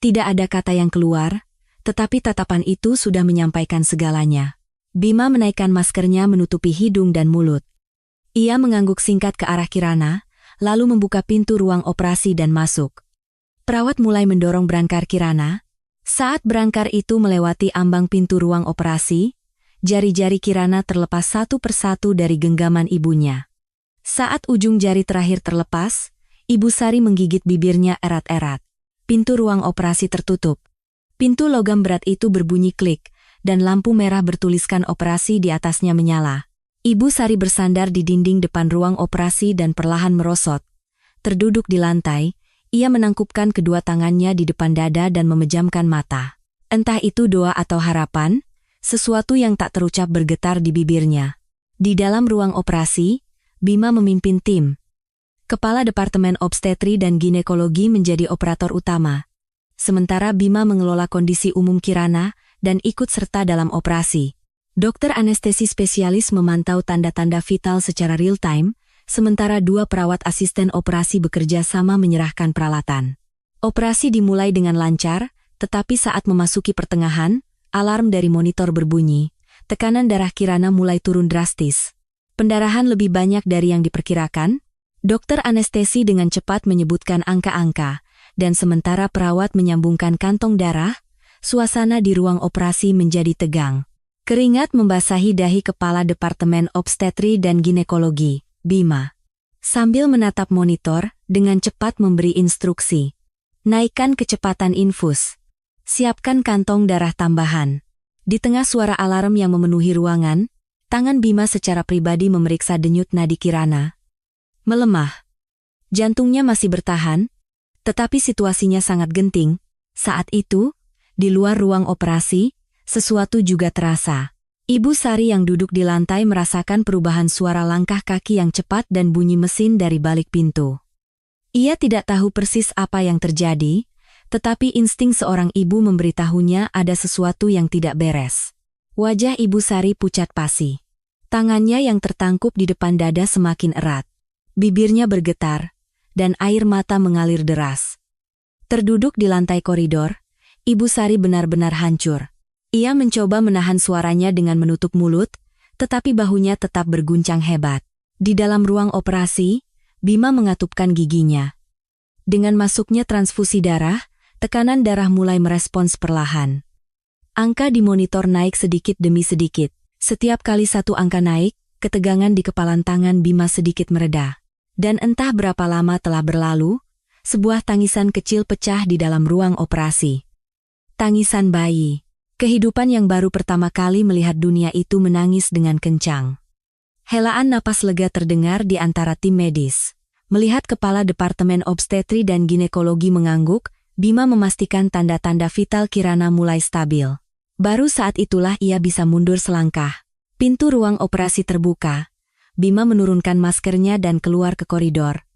Tidak ada kata yang keluar, tetapi tatapan itu sudah menyampaikan segalanya. Bima menaikkan maskernya menutupi hidung dan mulut. Ia mengangguk singkat ke arah Kirana, lalu membuka pintu ruang operasi dan masuk. Perawat mulai mendorong Brancar Kirana. Saat Brancar itu melewati ambang pintu ruang operasi, jari-jari Kirana terlepas satu persatu dari genggaman ibunya. Saat ujung jari terakhir terlepas, Ibu Sari menggigit bibirnya erat-erat. Pintu ruang operasi tertutup. Pintu logam berat itu berbunyi klik, dan lampu merah bertuliskan operasi di atasnya menyala. Ibu Sari bersandar di dinding depan ruang operasi dan perlahan merosot. Terduduk di lantai, ia menangkupkan kedua tangannya di depan dada dan memejamkan mata. Entah itu doa atau harapan, sesuatu yang tak terucap bergetar di bibirnya. Di dalam ruang operasi, Bima memimpin tim. Kepala Departemen Obstetri dan Ginekologi menjadi operator utama. Sementara Bima mengelola kondisi umum Kirana dan ikut serta dalam operasi. Dokter anestesi spesialis memantau tanda-tanda vital secara real-time, sementara dua perawat asisten operasi bekerja sama menyerahkan peralatan. Operasi dimulai dengan lancar, tetapi saat memasuki pertengahan, alarm dari monitor berbunyi. Tekanan darah Kirana mulai turun drastis. Pendarahan lebih banyak dari yang diperkirakan. Dokter anestesi dengan cepat menyebutkan angka-angka, dan sementara perawat menyambungkan kantong darah, suasana di ruang operasi menjadi tegang. Keringat membasahi dahi Kepala Departemen Obstetri dan Ginekologi, Bima. Sambil menatap monitor, dengan cepat memberi instruksi. Naikkan kecepatan infus. Siapkan kantong darah tambahan. Di tengah suara alarm yang memenuhi ruangan, tangan Bima secara pribadi memeriksa denyut nadi Kirana. Melemah. Jantungnya masih bertahan, tetapi situasinya sangat genting. Saat itu, di luar ruang operasi, sesuatu juga terasa. Ibu Sari yang duduk di lantai merasakan perubahan suara langkah kaki yang cepat dan bunyi mesin dari balik pintu. Ia tidak tahu persis apa yang terjadi, Tetapi insting seorang ibu memberitahunya ada sesuatu yang tidak beres. Wajah Ibu Sari pucat pasi. Tangannya yang tertangkup di depan dada semakin erat. Bibirnya bergetar, dan air mata mengalir deras. Terduduk di lantai koridor, Ibu Sari benar-benar hancur. Ia mencoba menahan suaranya dengan menutup mulut, tetapi bahunya tetap berguncang hebat. Di dalam ruang operasi, Bima mengatupkan giginya. Dengan masuknya transfusi darah, tekanan darah mulai merespons perlahan. Angka di monitor naik sedikit demi sedikit. Setiap kali satu angka naik, ketegangan di kepalan tangan Bima sedikit mereda. Dan entah berapa lama telah berlalu, sebuah tangisan kecil pecah di dalam ruang operasi. Tangisan bayi. Kehidupan yang baru pertama kali melihat dunia itu menangis dengan kencang. Helaan napas lega terdengar di antara tim medis. Melihat kepala Departemen Obstetri dan Ginekologi mengangguk, Bima memastikan tanda-tanda vital Kirana mulai stabil. Baru saat itulah ia bisa mundur selangkah. Pintu ruang operasi terbuka. Bima menurunkan maskernya dan keluar ke koridor.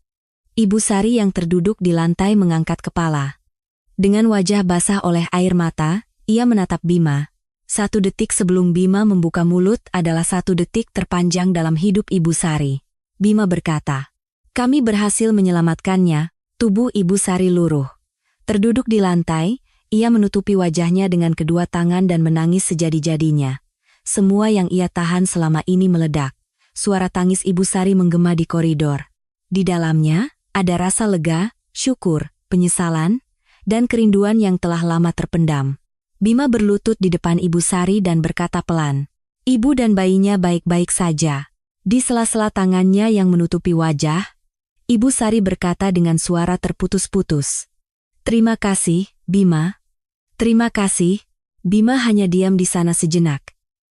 Ibu Sari yang terduduk di lantai mengangkat kepala. Dengan wajah basah oleh air mata, ia menatap Bima. 1 detik sebelum Bima membuka mulut adalah 1 detik terpanjang dalam hidup Ibu Sari. Bima berkata, "Kami berhasil menyelamatkannya." Tubuh Ibu Sari luruh. Terduduk di lantai, ia menutupi wajahnya dengan kedua tangan dan menangis sejadi-jadinya. Semua yang ia tahan selama ini meledak. Suara tangis Ibu Sari menggema di koridor. Di dalamnya, ada rasa lega, syukur, penyesalan, dan kerinduan yang telah lama terpendam. Bima berlutut di depan Ibu Sari dan berkata pelan, "Ibu dan bayinya baik-baik saja." Di sela-sela tangannya yang menutupi wajah, Ibu Sari berkata dengan suara terputus-putus, "Terima kasih, Bima." "Terima kasih." Bima hanya diam di sana sejenak.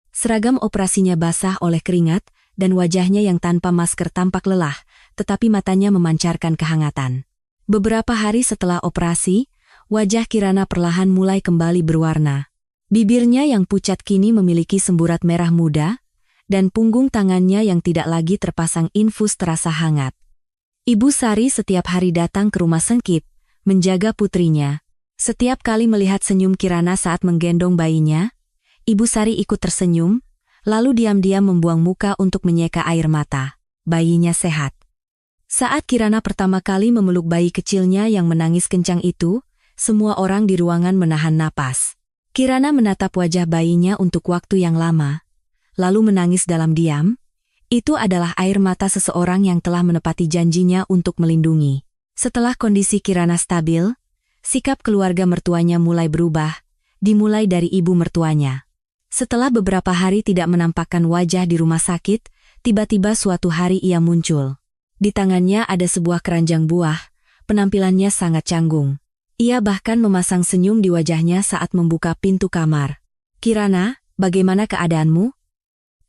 Seragam operasinya basah oleh keringat, dan wajahnya yang tanpa masker tampak lelah, tetapi matanya memancarkan kehangatan. Beberapa hari setelah operasi, wajah Kirana perlahan mulai kembali berwarna. Bibirnya yang pucat kini memiliki semburat merah muda, dan punggung tangannya yang tidak lagi terpasang infus terasa hangat. Ibu Sari setiap hari datang ke rumah Sengkit, menjaga putrinya. Setiap kali melihat senyum Kirana saat menggendong bayinya, Ibu Sari ikut tersenyum, lalu diam-diam membuang muka untuk menyeka air mata. Bayinya sehat. Saat Kirana pertama kali memeluk bayi kecilnya yang menangis kencang itu, semua orang di ruangan menahan napas. Kirana menatap wajah bayinya untuk waktu yang lama, lalu menangis dalam diam. Itu adalah air mata seseorang yang telah menepati janjinya untuk melindungi. Setelah kondisi Kirana stabil, sikap keluarga mertuanya mulai berubah, dimulai dari ibu mertuanya. Setelah beberapa hari tidak menampakkan wajah di rumah sakit, tiba-tiba suatu hari ia muncul. Di tangannya ada sebuah keranjang buah, penampilannya sangat canggung. Ia bahkan memasang senyum di wajahnya saat membuka pintu kamar. "Kirana, bagaimana keadaanmu?"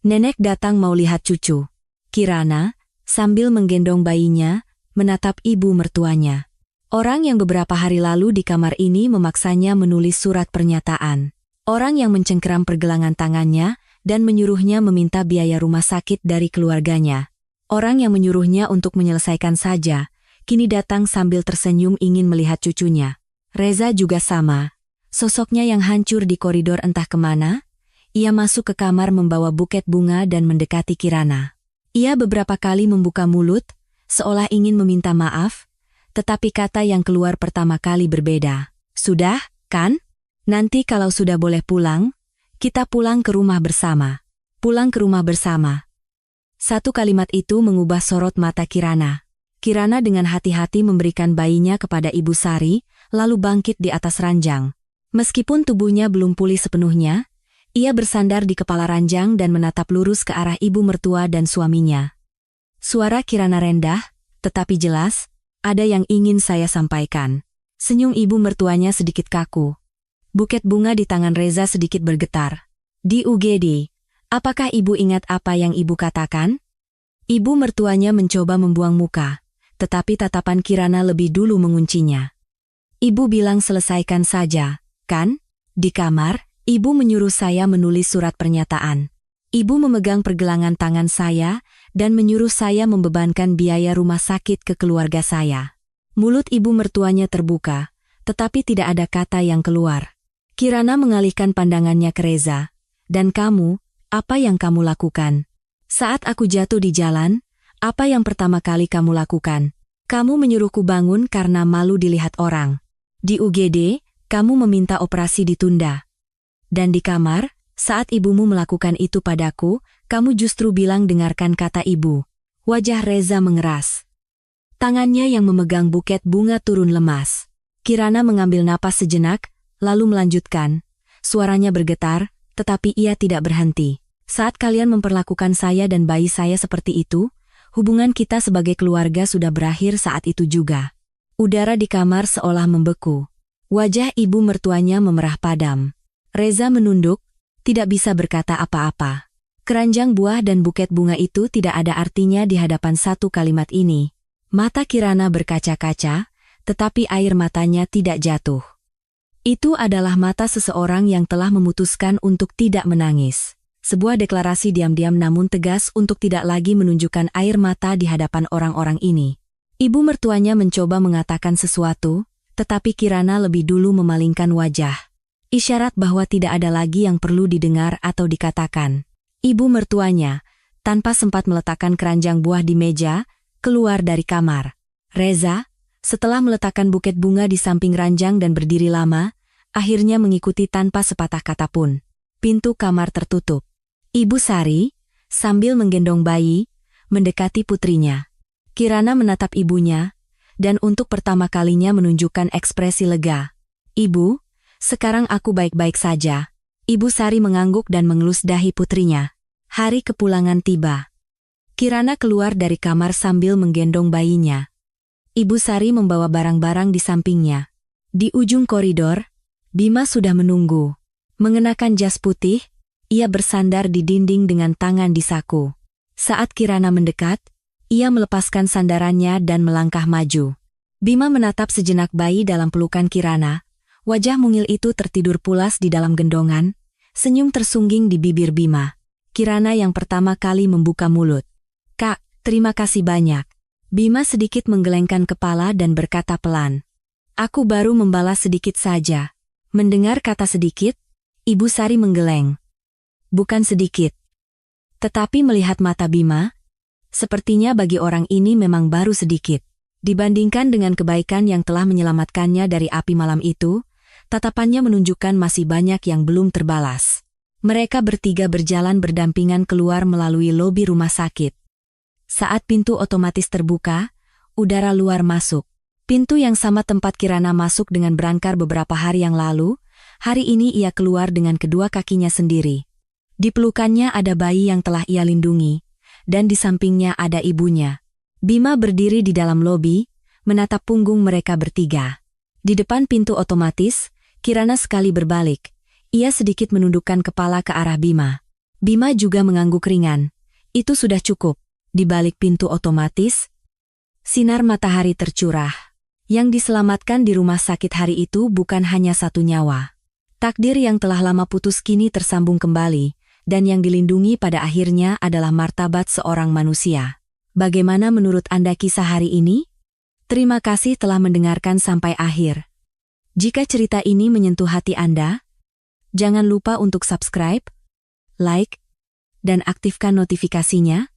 Nenek datang mau lihat cucu. Kirana, sambil menggendong bayinya, menatap ibu mertuanya. Orang yang beberapa hari lalu di kamar ini memaksanya menulis surat pernyataan. Orang yang mencengkeram pergelangan tangannya dan menyuruhnya meminta biaya rumah sakit dari keluarganya. Orang yang menyuruhnya untuk menyelesaikan saja, kini datang sambil tersenyum ingin melihat cucunya. Reza juga sama. Sosoknya yang hancur di koridor entah kemana, ia masuk ke kamar membawa buket bunga dan mendekati Kirana. Ia beberapa kali membuka mulut, seolah ingin meminta maaf, tetapi kata yang keluar pertama kali berbeda. "Sudah, kan? Nanti kalau sudah boleh pulang, kita pulang ke rumah bersama." Pulang ke rumah bersama. Satu kalimat itu mengubah sorot mata Kirana. Kirana dengan hati-hati memberikan bayinya kepada Ibu Sari, lalu bangkit di atas ranjang. Meskipun tubuhnya belum pulih sepenuhnya, ia bersandar di kepala ranjang dan menatap lurus ke arah ibu mertua dan suaminya. Suara Kirana rendah, tetapi jelas, "Ada yang ingin saya sampaikan." Senyum ibu mertuanya sedikit kaku. Buket bunga di tangan Reza sedikit bergetar. "Di UGD, apakah ibu ingat apa yang ibu katakan?" Ibu mertuanya mencoba membuang muka, tetapi tatapan Kirana lebih dulu menguncinya. "Ibu bilang selesaikan saja, kan? Di kamar, ibu menyuruh saya menulis surat pernyataan. Ibu memegang pergelangan tangan saya dan menyuruh saya membebankan biaya rumah sakit ke keluarga saya." Mulut ibu mertuanya terbuka, tetapi tidak ada kata yang keluar. Kirana mengalihkan pandangannya ke Reza. Dan kamu, apa yang kamu lakukan? Saat aku jatuh di jalan, apa yang pertama kali kamu lakukan? Kamu menyuruhku bangun karena malu dilihat orang. Di UGD, kamu meminta operasi ditunda. Dan di kamar, saat ibumu melakukan itu padaku, kamu justru bilang dengarkan kata ibu. Wajah Reza mengeras. Tangannya yang memegang buket bunga turun lemas. Kirana mengambil napas sejenak, lalu melanjutkan. Suaranya bergetar, tetapi ia tidak berhenti. Saat kalian memperlakukan saya dan bayi saya seperti itu, hubungan kita sebagai keluarga sudah berakhir saat itu juga. Udara di kamar seolah membeku. Wajah ibu mertuanya memerah padam. Reza menunduk, tidak bisa berkata apa-apa. Keranjang buah dan buket bunga itu tidak ada artinya di hadapan satu kalimat ini. Mata Kirana berkaca-kaca, tetapi air matanya tidak jatuh. Itu adalah mata seseorang yang telah memutuskan untuk tidak menangis. Sebuah deklarasi diam-diam namun tegas untuk tidak lagi menunjukkan air mata di hadapan orang-orang ini. Ibu mertuanya mencoba mengatakan sesuatu, tetapi Kirana lebih dulu memalingkan wajah. Isyarat bahwa tidak ada lagi yang perlu didengar atau dikatakan. Ibu mertuanya, tanpa sempat meletakkan keranjang buah di meja, keluar dari kamar. Reza, setelah meletakkan buket bunga di samping ranjang dan berdiri lama, akhirnya mengikuti tanpa sepatah kata pun. Pintu kamar tertutup. Ibu Sari, sambil menggendong bayi, mendekati putrinya. Kirana menatap ibunya, dan untuk pertama kalinya menunjukkan ekspresi lega. Ibu, sekarang aku baik-baik saja. Ibu Sari mengangguk dan mengelus dahi putrinya. Hari kepulangan tiba. Kirana keluar dari kamar sambil menggendong bayinya. Ibu Sari membawa barang-barang di sampingnya. Di ujung koridor, Bima sudah menunggu. Mengenakan jas putih, ia bersandar di dinding dengan tangan di saku. Saat Kirana mendekat, ia melepaskan sandarannya dan melangkah maju. Bima menatap sejenak bayi dalam pelukan Kirana. Wajah mungil itu tertidur pulas di dalam gendongan, senyum tersungging di bibir Bima. Kirana yang pertama kali membuka mulut. Kak, terima kasih banyak. Bima sedikit menggelengkan kepala dan berkata pelan. Aku baru membalas sedikit saja. Mendengar kata sedikit, Ibu Sari menggeleng. Bukan sedikit. Tetapi melihat mata Bima, sepertinya bagi orang ini memang baru sedikit. Dibandingkan dengan kebaikan yang telah menyelamatkannya dari api malam itu, tatapannya menunjukkan masih banyak yang belum terbalas. Mereka bertiga berjalan berdampingan keluar melalui lobi rumah sakit. Saat pintu otomatis terbuka, udara luar masuk. Pintu yang sama tempat Kirana masuk dengan berangkar beberapa hari yang lalu, hari ini ia keluar dengan kedua kakinya sendiri. Di pelukannya ada bayi yang telah ia lindungi, dan di sampingnya ada ibunya. Bima berdiri di dalam lobi, menatap punggung mereka bertiga. Di depan pintu otomatis, Kirana sekali berbalik. Ia sedikit menundukkan kepala ke arah Bima. Bima juga mengangguk ringan. Itu sudah cukup. Di balik pintu otomatis, sinar matahari tercurah. Yang diselamatkan di rumah sakit hari itu bukan hanya satu nyawa. Takdir yang telah lama putus kini tersambung kembali, dan yang dilindungi pada akhirnya adalah martabat seorang manusia. Bagaimana menurut Anda kisah hari ini? Terima kasih telah mendengarkan sampai akhir. Jika cerita ini menyentuh hati Anda, jangan lupa untuk subscribe, like, dan aktifkan notifikasinya,